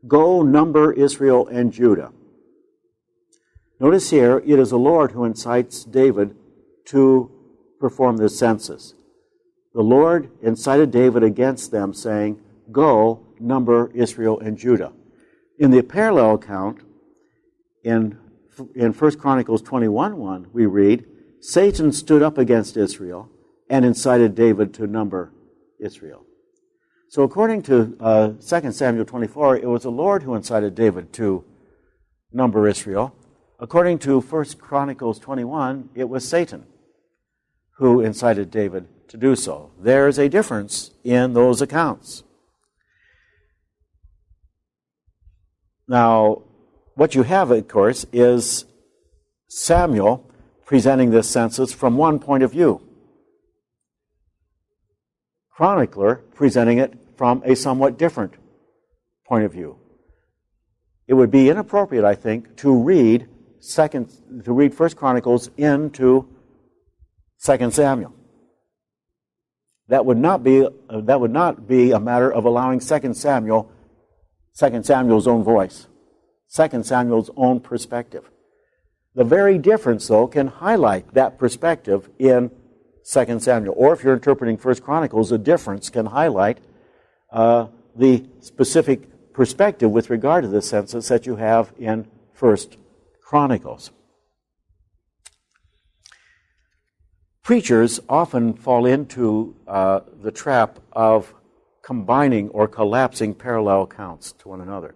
'Go, number Israel and Judah.'" Notice here, it is the Lord who incites David to perform this census. The Lord incited David against them, saying, "Go, number Israel and Judah." In the parallel account, in 1 Chronicles 21:1, we read, "Satan stood up against Israel and incited David to number Israel." So according to 2 Samuel 24, it was the Lord who incited David to number Israel. According to 1 Chronicles 21, it was Satan who incited David to do so. There's a difference in those accounts. Now, what you have, of course, is Samuel presenting this census from one point of view. Chronicler presenting it from a somewhat different point of view. It would be inappropriate, I think, to read 1 Chronicles into 2 Samuel. That would not be a matter of allowing 2 Samuel's own voice, 2 Samuel's own perspective. The very difference, though, can highlight that perspective in 2 Samuel. Or if you're interpreting 1 Chronicles, the difference can highlight the specific perspective with regard to the census that you have in 1 Chronicles. Preachers often fall into the trap of combining or collapsing parallel accounts to one another.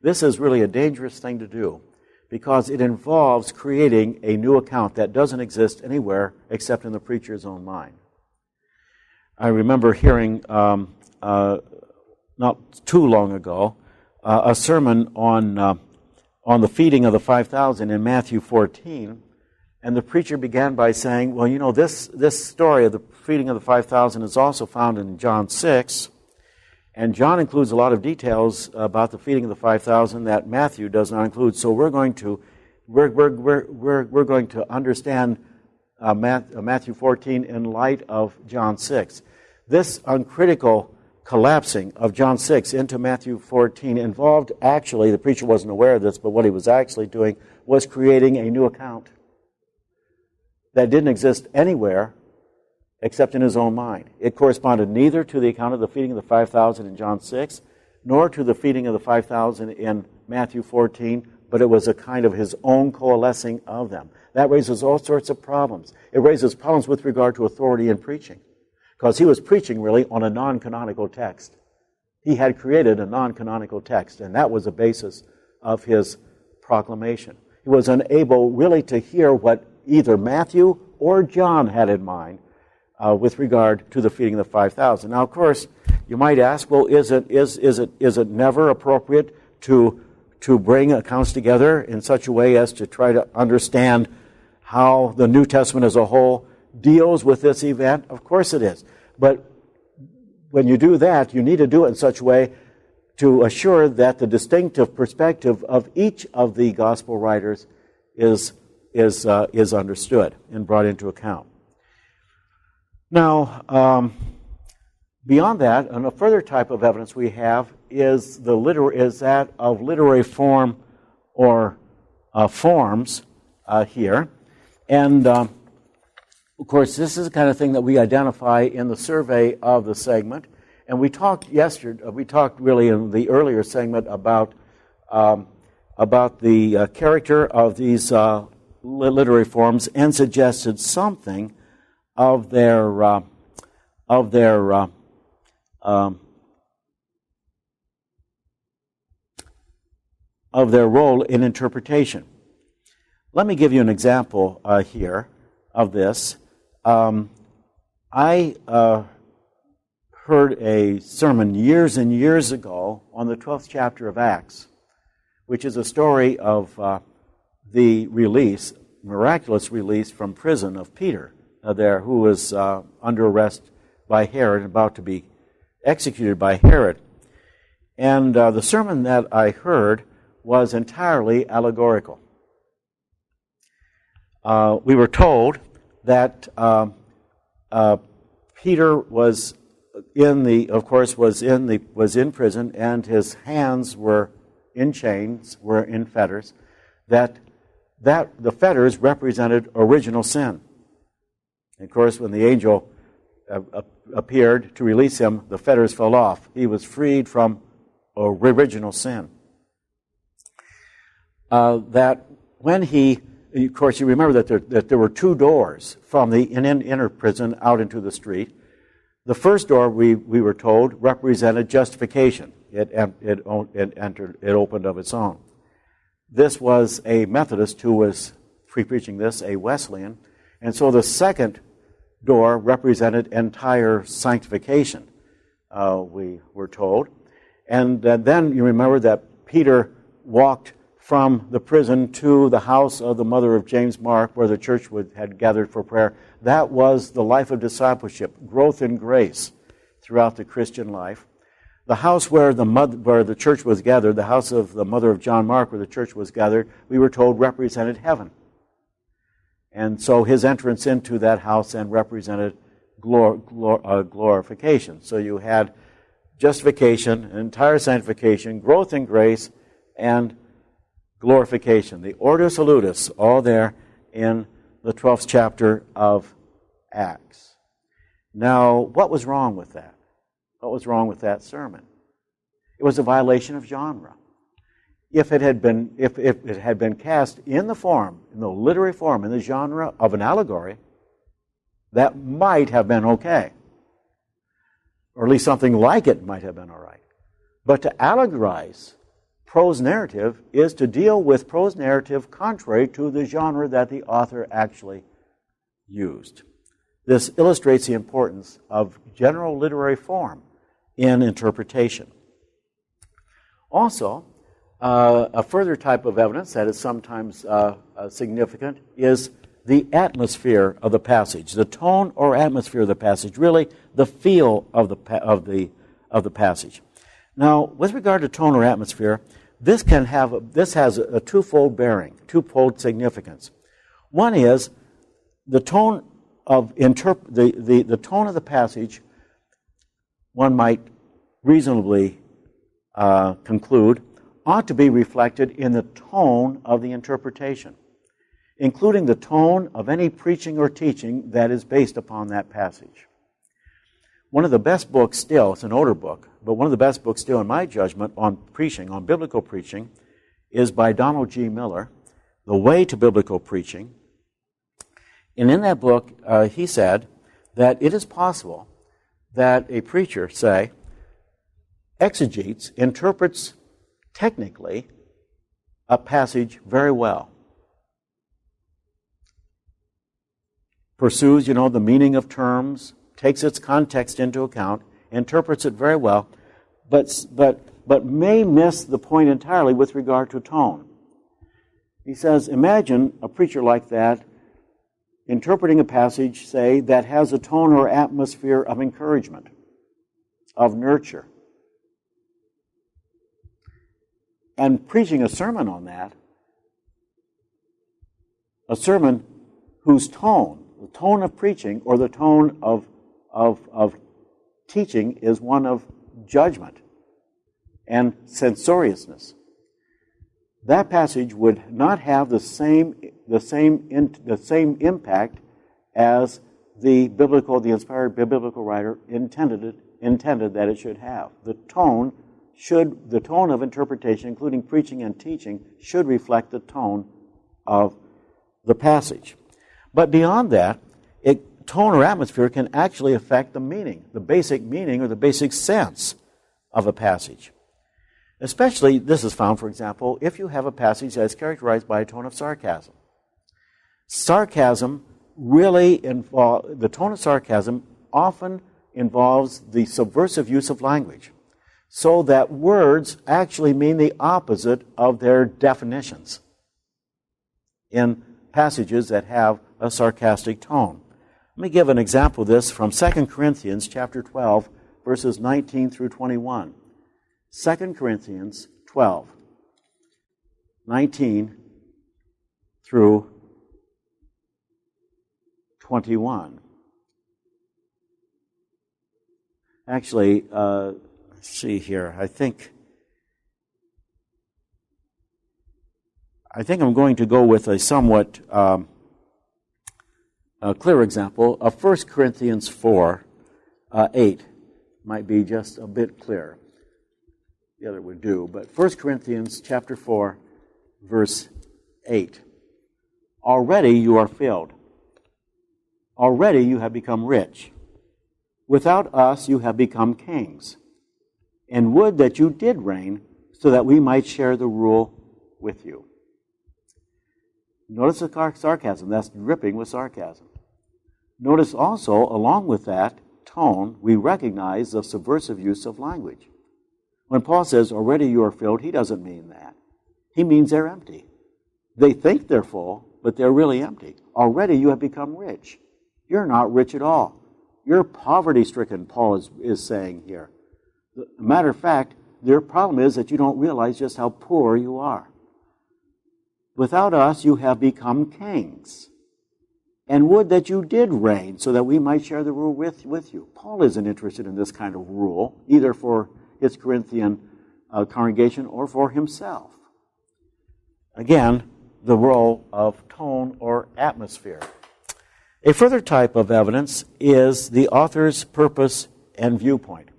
This is really a dangerous thing to do because it involves creating a new account that doesn't exist anywhere except in the preacher's own mind. I remember hearing not too long ago a sermon on the feeding of the 5,000 in Mathew 14, and the preacher began by saying, well, you know, this story of the feeding of the 5,000 is also found in John 6, and John includes a lot of details about the feeding of the 5,000 that Matthew does not include. So we're going to understand Mathew 14 in light of John 6. This uncritical collapsing of John 6 into Matthew 14 involved, actually, the preacher wasn't aware of this, but what he was actually doing was creating a new account that didn't exist anywhere except in his own mind. It corresponded neither to the account of the feeding of the 5,000 in John 6, nor to the feeding of the 5,000 in Matthew 14, but it was a kind of his own coalescing of them. That raises all sorts of problems. It raises problems with regard to authority in preaching, because he was preaching really on a non-canonical text. He had created a non-canonical text, and that was the basis of his proclamation. He was unable really to hear what either Matthew or John had in mind with regard to the feeding of the 5,000. Now, of course, you might ask, well, is it never appropriate to bring accounts together in such a way as to try to understand how the New Testament as a whole deals with this event? Of course it is. But when you do that, you need to do it in such a way to assure that the distinctive perspective of each of the gospel writers is understood and brought into account. Now, beyond that, and a further type of evidence we have is that of literary form or forms here. And, of course, this is the kind of thing that we identify in the survey of the segment. And we talked really in the earlier segment about the character of these literary forms and suggested something of their role in interpretation. Let me give you an example here of this. I heard a sermon years and years ago on the 12th chapter of Acts, which is a story of the miraculous release from prison of Peter, who was under arrest by Herod and about to be executed by Herod. And the sermon that I heard was entirely allegorical. We were told that Peter was in prison, and his hands were in chains, were in fetters. That the fetters represented original sin. And of course, when the angel appeared to release him, the fetters fell off. He was freed from original sin. That when he, of course, you remember that there were two doors from the inner prison out into the street. The first door, we were told, represented justification. It opened of its own. This was a Methodist who was preaching this, a Wesleyan. And so the second door represented entire sanctification, we were told. And then you remember that Peter walked from the prison to the house of the mother of James Mark, where the church had gathered for prayer. That was the life of discipleship, growth in grace throughout the Christian life. The house where the church was gathered, the house of the mother of John Mark, where the church was gathered, we were told represented heaven. And so his entrance into that house then represented glorification. So you had justification, entire sanctification, growth in grace, and glorification. The Ordo Salutis, all there in the 12th chapter of Acts. Now, what was wrong with that? What was wrong with that sermon? It was a violation of genre. If it had been cast in the literary form, in the genre of an allegory, that might have been okay. Or at least something like it might have been all right. But to allegorize prose narrative is to deal with prose narrative contrary to the genre that the author actually used. This illustrates the importance of general literary form in interpretation. Also, a further type of evidence that is sometimes significant is the atmosphere of the passage, the tone or atmosphere of the passage, really the feel of the passage. Now, with regard to tone or atmosphere, this has a twofold bearing, twofold significance. One is the tone of the tone of the passage. One might reasonably conclude ought to be reflected in the tone of the interpretation, including the tone of any preaching or teaching that is based upon that passage. One of the best books still, it's an older book, but one of the best books still in my judgment on preaching, on biblical preaching, is by Donald G. Miller, The Way to Biblical Preaching. And in that book, he said that it is possible that a preacher, say, exegetes, interprets technically a passage very well. Pursues, the meaning of terms, takes its context into account, interprets it very well, but may miss the point entirely with regard to tone. He says, imagine a preacher like that interpreting a passage, say, that has a tone or atmosphere of encouragement, of nurture, and preaching a sermon on that, a sermon whose tone, the tone of preaching or the tone of teaching is one of judgment and censoriousness. That passage would not have the same impact as the inspired biblical writer intended that it should have. The tone of interpretation, including preaching and teaching, should reflect the tone of the passage. But beyond that, tone or atmosphere can actually affect the meaning, the basic meaning or the basic sense of a passage. Especially, this is found, for example, if you have a passage that is characterized by a tone of sarcasm. Sarcasm the tone of sarcasm often involves the subversive use of language, so that words actually mean the opposite of their definitions in passages that have a sarcastic tone. Let me give an example of this from 2 Corinthians chapter 12, verses 19 through 21. 2 Corinthians 12, 19 through 21. Actually, let's see here. I think I'm going to go with a somewhat clear example of 1 Corinthians 4, 8. Might be just a bit clearer. The other would do. But 1 Corinthians chapter 4, verse 8. Already you are filled. Already you have become rich. Without us you have become kings. And would that you did reign, so that we might share the rule with you. Notice the sarcasm. That's dripping with sarcasm. Notice also, along with that tone, we recognize the subversive use of language. When Paul says, already you are filled, he doesn't mean that. He means they're empty. They think they're full, but they're really empty. Already you have become rich. You're not rich at all. You're poverty-stricken, Paul is saying here. As a matter of fact, their problem is that you don't realize just how poor you are. Without us, you have become kings. And would that you did reign, so that we might share the rule with you. Paul isn't interested in this kind of rule, either for his Corinthian congregation or for himself. Again, the role of tone or atmosphere. A further type of evidence is the author's purpose and viewpoint.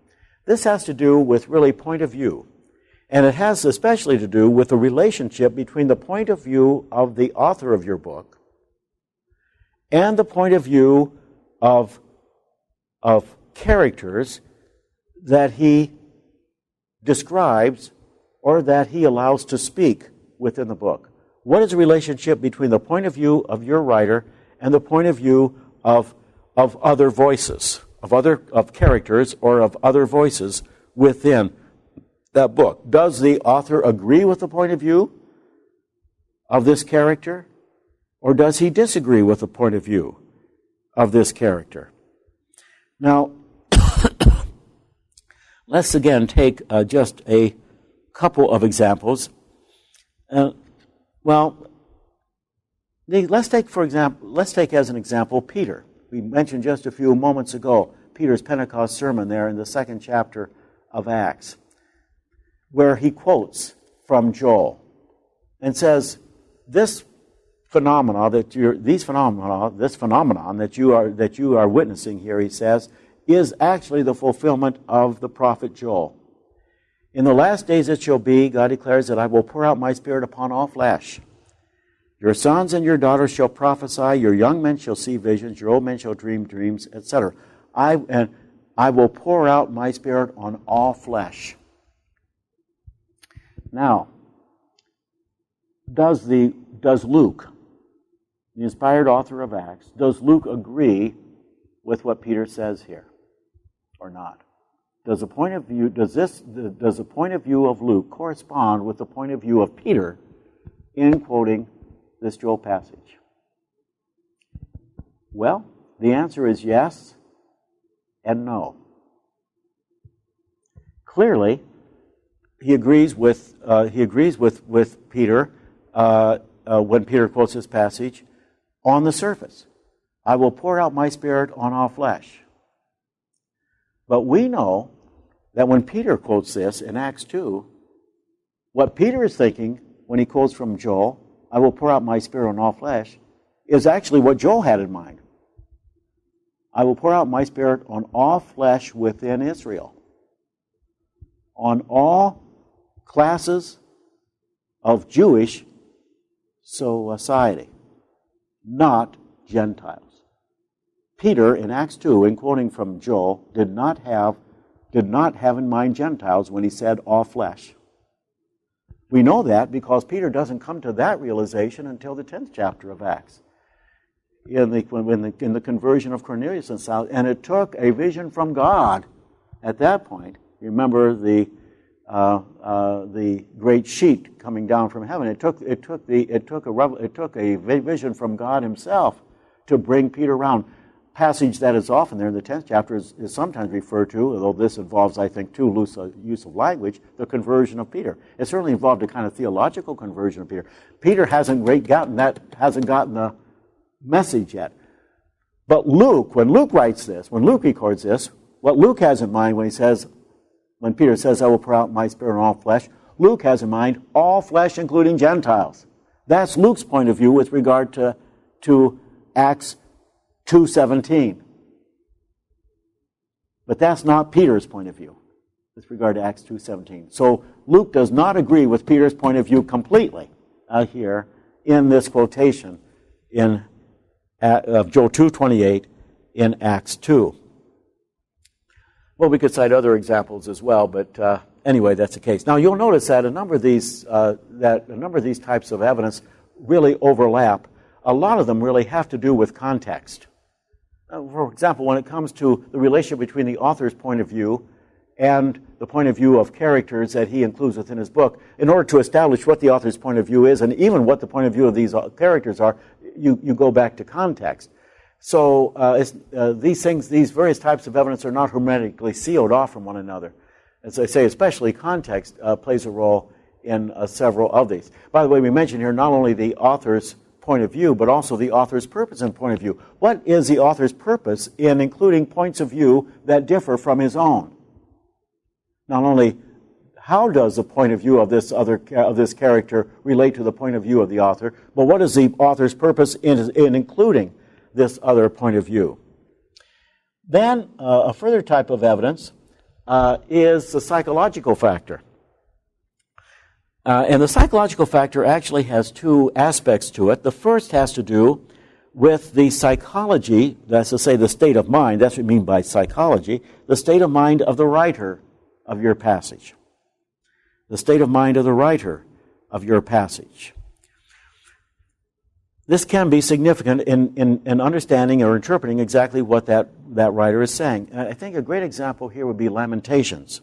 This has to do with really point of view. And it has especially to do with the relationship between the point of view of the author of your book and the point of view of characters that he describes or that he allows to speak within the book. What is the relationship between the point of view of your writer and the point of view of other voices, of characters or of other voices within that book? Does the author agree with the point of view of this character, or does he disagree with the point of view of this character? Now, let's again take just a couple of examples. Let's take as an example Peter. We mentioned just a few moments ago Peter's Pentecost sermon there in the 2nd chapter of Acts, where he quotes from Joel and says, this phenomenon that you are witnessing here, he says, is actually the fulfillment of the prophet Joel. In the last days it shall be, God declares, that I will pour out my Spirit upon all flesh. Your sons and your daughters shall prophesy, your young men shall see visions, your old men shall dream dreams, etc. I will pour out my Spirit on all flesh. Now, does Luke, the inspired author of Acts, does Luke agree with what Peter says here, or not? Does the point of view of Luke correspond with the point of view of Peter in quoting this Joel passage? Well, the answer is yes and no. Clearly, he agrees with Peter when Peter quotes this passage on the surface. I will pour out my Spirit on all flesh. But we know that when Peter quotes this in Acts 2, what Peter is thinking when he quotes from Joel, I will pour out my Spirit on all flesh, is actually what Joel had in mind. I will pour out my Spirit on all flesh within Israel, on all classes of Jewish society, not Gentiles. Peter, in Acts 2, in quoting from Joel, did not have in mind Gentiles when he said all flesh. We know that because Peter doesn't come to that realization until the 10th chapter of Acts, in the conversion of Cornelius and Saul, and it took a vision from God at that point. You remember the great sheet coming down from heaven. It took a vision from God Himself to bring Peter around. Passage that is often there in the 10th chapter is sometimes referred to, although this involves, I think, too loose a use of language, the conversion of Peter. It certainly involved a kind of theological conversion of Peter. Peter hasn't gotten the message yet. But Luke, when Luke writes this, when Luke records this, what Luke has in mind when Peter says, I will pour out my Spirit on all flesh, Luke has in mind all flesh, including Gentiles. That's Luke's point of view with regard to Acts 2:17. But that's not Peter's point of view with regard to Acts 2:17. So Luke does not agree with Peter's point of view completely here in this quotation of Joel 2:28 in Acts 2. Well, we could cite other examples as well, but anyway, that's the case. Now, you'll notice that a number of these types of evidence really overlap. A lot of them really have to do with context. For example, when it comes to the relationship between the author's point of view and the point of view of characters that he includes within his book, in order to establish what the author's point of view is and even what the point of view of these characters are, you go back to context. So these various types of evidence are not hermetically sealed off from one another. As I say, especially context plays a role in several of these. By the way, we mentioned here not only the author's point of view, but also the author's purpose and point of view. What is the author's purpose in including points of view that differ from his own? Not only how does the point of view of this character relate to the point of view of the author, but what is the author's purpose in including this other point of view? Then a further type of evidence is the psychological factor. And the psychological factor actually has two aspects to it. The first has to do with the psychology, that's to say the state of mind, that's what we mean by psychology, the state of mind of the writer of your passage. The state of mind of the writer of your passage. This can be significant in understanding or interpreting exactly what that writer is saying. And I think a great example here would be Lamentations.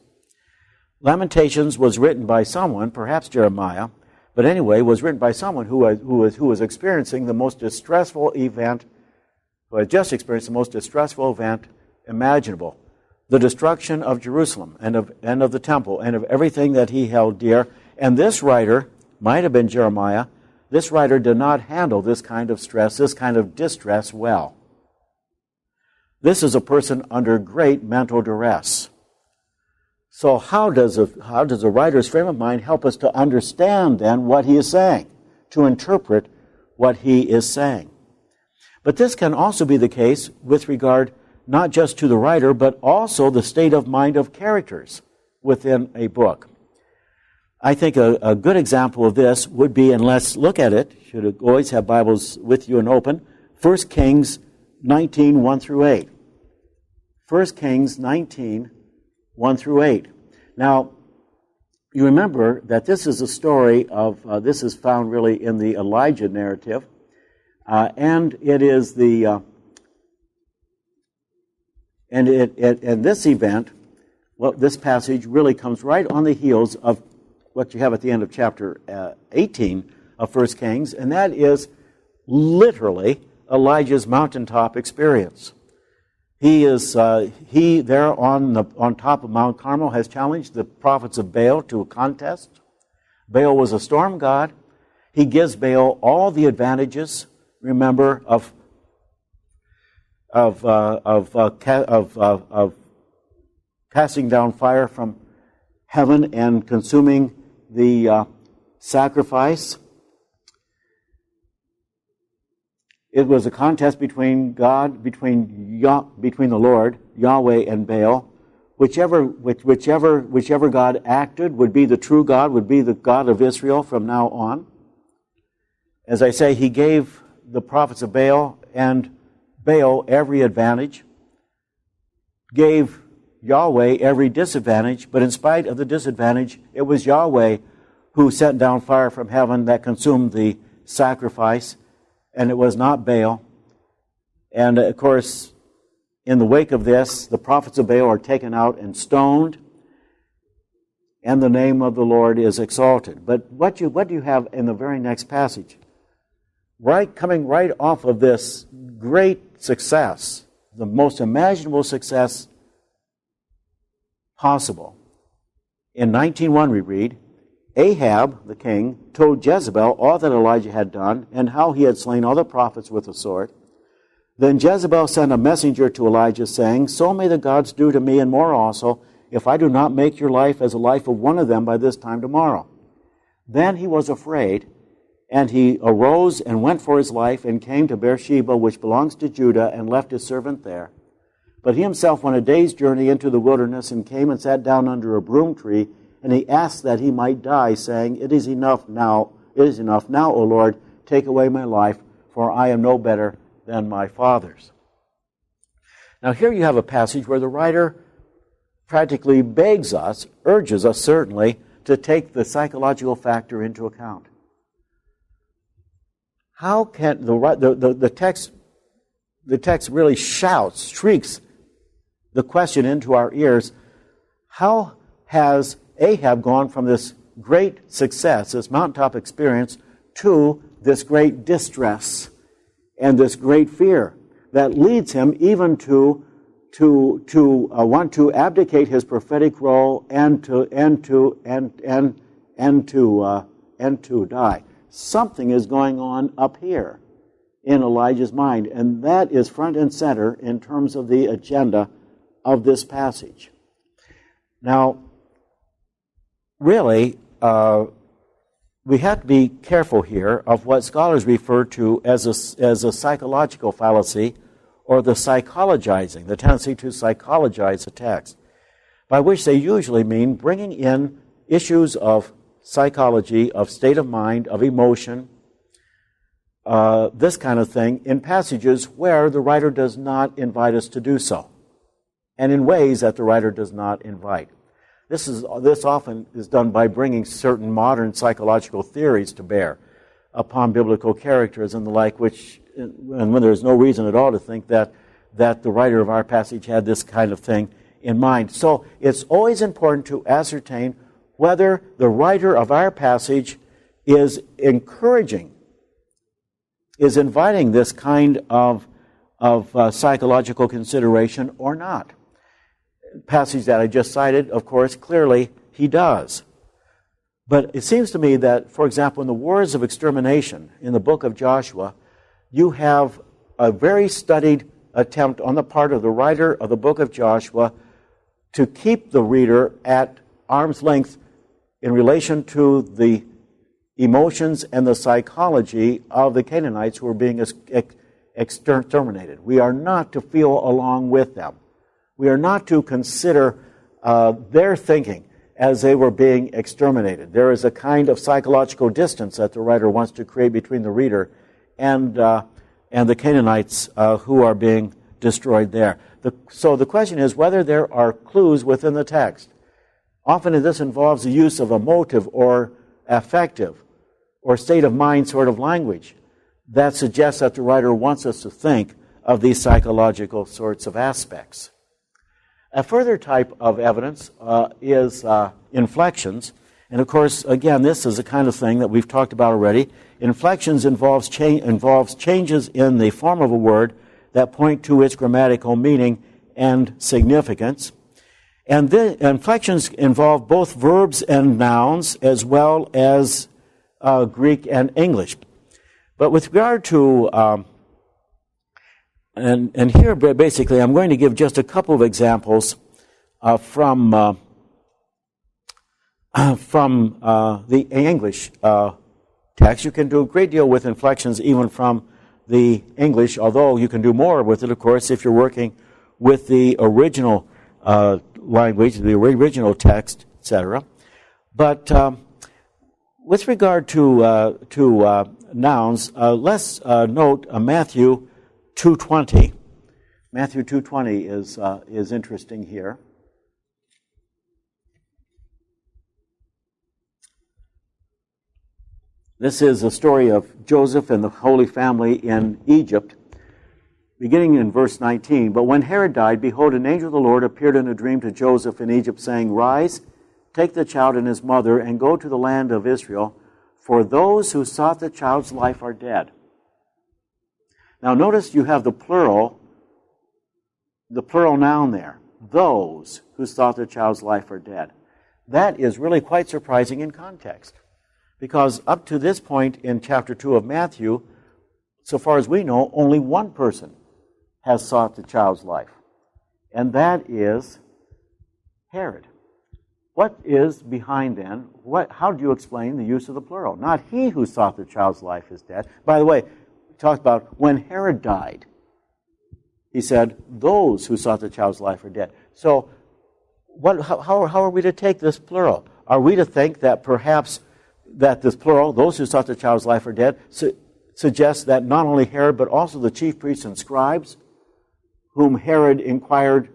Lamentations was written by someone, perhaps Jeremiah, but anyway, was written by someone who was experiencing the most distressful event, who had just experienced the most distressful event imaginable, the destruction of Jerusalem and of the temple and of everything that he held dear. And this writer, might have been Jeremiah, this writer did not handle this kind of stress, this kind of distress well. This is a person under great mental duress. So how does a writer's frame of mind help us to understand then what he is saying, to interpret what he is saying? But this can also be the case with regard not just to the writer, but also the state of mind of characters within a book. I think a good example of this would be, and let's look at it, you should always have Bibles with you and open, 1 Kings 19, 1 through 8. 1 Kings 19, 1 through 8. Now, you remember that this is a story of, this is found really in the Elijah narrative, and it is the, and this event, well, this passage really comes right on the heels of what you have at the end of chapter 18 of 1 Kings, and that is literally Elijah's mountaintop experience. He there on top of Mount Carmel has challenged the prophets of Baal to a contest. Baal was a storm god. He gives Baal all the advantages, remember, of casting down fire from heaven and consuming the sacrifice. It was a contest between the Lord, Yahweh, and Baal. Whichever God acted would be the true God, would be the God of Israel from now on. As I say, he gave the prophets of Baal and Baal every advantage, gave Yahweh every disadvantage, but in spite of the disadvantage, it was Yahweh who sent down fire from heaven that consumed the sacrifice, and it was not Baal. And of course, in the wake of this, the prophets of Baal are taken out and stoned, and the name of the Lord is exalted. But what do you have in the very next passage? Coming right off of this great success, the most imaginable success possible. In 19:1 we read, Ahab, the king, told Jezebel all that Elijah had done and how he had slain all the prophets with the sword. Then Jezebel sent a messenger to Elijah, saying, So may the gods do to me and more also, if I do not make your life as the life of one of them by this time tomorrow. Then he was afraid, and he arose and went for his life and came to Beersheba, which belongs to Judah, and left his servant there. But he himself went a day's journey into the wilderness and came and sat down under a broom tree, and he asked that he might die, saying, It is enough now, O Lord, take away my life, for I am no better than my fathers. Now here you have a passage where the writer practically begs us, urges us certainly, to take the psychological factor into account. How can the text really shrieks the question into our ears, how has Ahab gone from this great success, this mountaintop experience, to this great distress and this great fear that leads him even to want to abdicate his prophetic role and to die? Something is going on up here in Elijah's mind, and that is front and center in terms of the agenda of this passage. Now, really, we have to be careful here of what scholars refer to as a psychological fallacy, or the psychologizing, the tendency to psychologize a text. by which they usually mean bringing in issues of psychology, of state of mind, of emotion, this kind of thing, in passages where the writer does not invite us to do so, and in ways that the writer does not invite. This often is done by bringing certain modern psychological theories to bear upon biblical characters and the like, and when there's no reason at all to think that the writer of our passage had this kind of thing in mind. So it's always important to ascertain whether the writer of our passage is encouraging, is inviting this kind of psychological consideration or not. Passage that I just cited, of course, clearly he does. But it seems to me that, for example, in the wars of extermination in the book of Joshua, you have a very studied attempt on the part of the writer of the book of Joshua to keep the reader at arm's length in relation to the emotions and the psychology of the Canaanites who were being exterminated. We are not to feel along with them. We are not to consider their thinking as they were being exterminated. There is a kind of psychological distance that the writer wants to create between the reader and the Canaanites who are being destroyed there. So the question is whether there are clues within the text. Often this involves the use of emotive or affective or state of mind sort of language that suggests that the writer wants us to think of these psychological sorts of aspects. A further type of evidence is inflections. And of course, again, this is the kind of thing that we've talked about already. Inflections involves changes in the form of a word that point to its grammatical meaning and significance. And the inflections involve both verbs and nouns as well as Greek and English. But with regard to and here, basically, I'm going to give just a couple of examples from the English text. You can do a great deal with inflections even from the English, although you can do more with it, of course, if you're working with the original language, the original text, etc. But with regard to nouns, let's note Mathew 2:20. Mathew 2:20 is interesting here. This is the story of Joseph and the Holy Family in Egypt, beginning in verse 19. But when Herod died, behold, an angel of the Lord appeared in a dream to Joseph in Egypt, saying, Rise, take the child and his mother, and go to the land of Israel, for those who sought the child's life are dead. Now notice you have the plural noun there. Those who sought the child's life are dead. That is really quite surprising in context. Because up to this point in chapter 2 of Matthew, so far as we know, only one person has sought the child's life. And that is Herod. What is behind then? How do you explain the use of the plural? Not he who sought the child's life is dead. By the way, we talked about when Herod died. He said, those who sought the child's life are dead. So how are we to take this plural? Are we to think that perhaps that this plural, those who sought the child's life are dead, suggests that not only Herod, but also the chief priests and scribes, of whom Herod inquired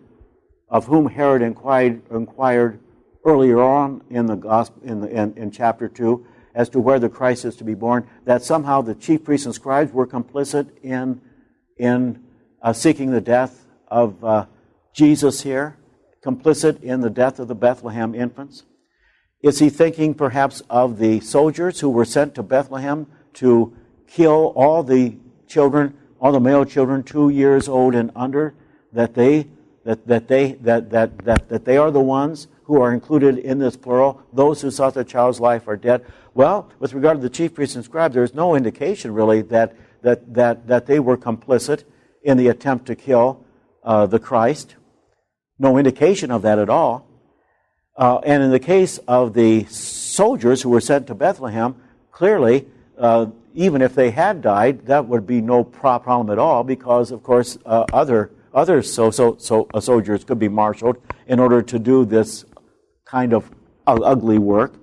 earlier on in the gospel, in chapter 2, as to where the Christ is to be born, that somehow the chief priests and scribes were complicit in seeking the death of Jesus here, complicit in the death of the Bethlehem infants? Is he thinking perhaps of the soldiers who were sent to Bethlehem to kill all the children, all the male children 2 years old and under, that they are the ones who are included in this plural? Those who sought the child's life are dead. Well, with regard to the chief priests and scribes, there's no indication really that they were complicit in the attempt to kill the Christ. No indication of that at all. And in the case of the soldiers who were sent to Bethlehem, clearly, even if they had died, that would be no problem at all, because, of course, other soldiers could be marshaled in order to do this kind of ugly work.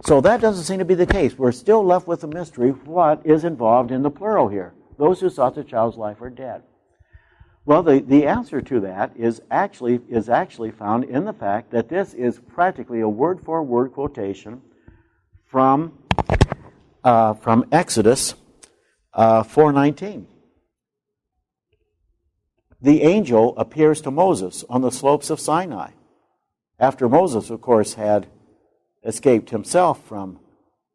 So that doesn't seem to be the case. We're still left with the mystery. What is involved in the plural here? Those who sought the child's life are dead. Well, the answer to that is actually found in the fact that this is practically a word-for-word quotation from Exodus 4:19. The angel appears to Moses on the slopes of Sinai, after Moses, of course, had escaped himself from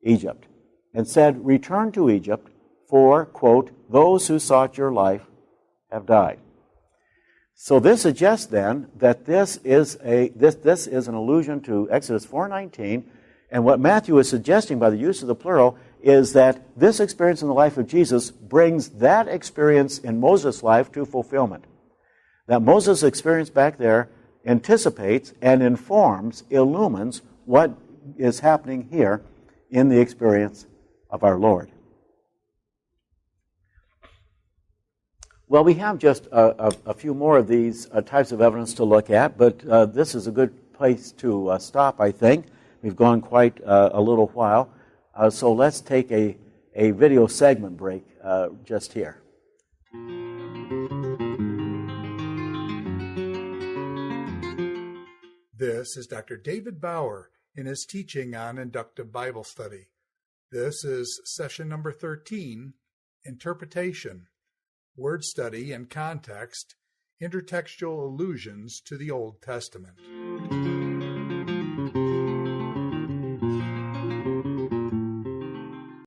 Egypt, and said, "Return to Egypt, for," quote, "those who sought your life have died." So this suggests then that this is an allusion to Exodus 4:19, and what Matthew is suggesting by the use of the plural is that this experience in the life of Jesus brings that experience in Moses' life to fulfillment. That Moses' experience back there anticipates and informs, illumines what is happening here in the experience of our Lord. Well, we have just a few more of these types of evidence to look at, but this is a good place to stop, I think. We've gone quite a little while, so let's take a video segment break just here. This is Dr. David Bauer in his teaching on Inductive Bible Study. This is session number 13, Interpretation, Word Study and Context, Intertextual Allusions to the Old Testament.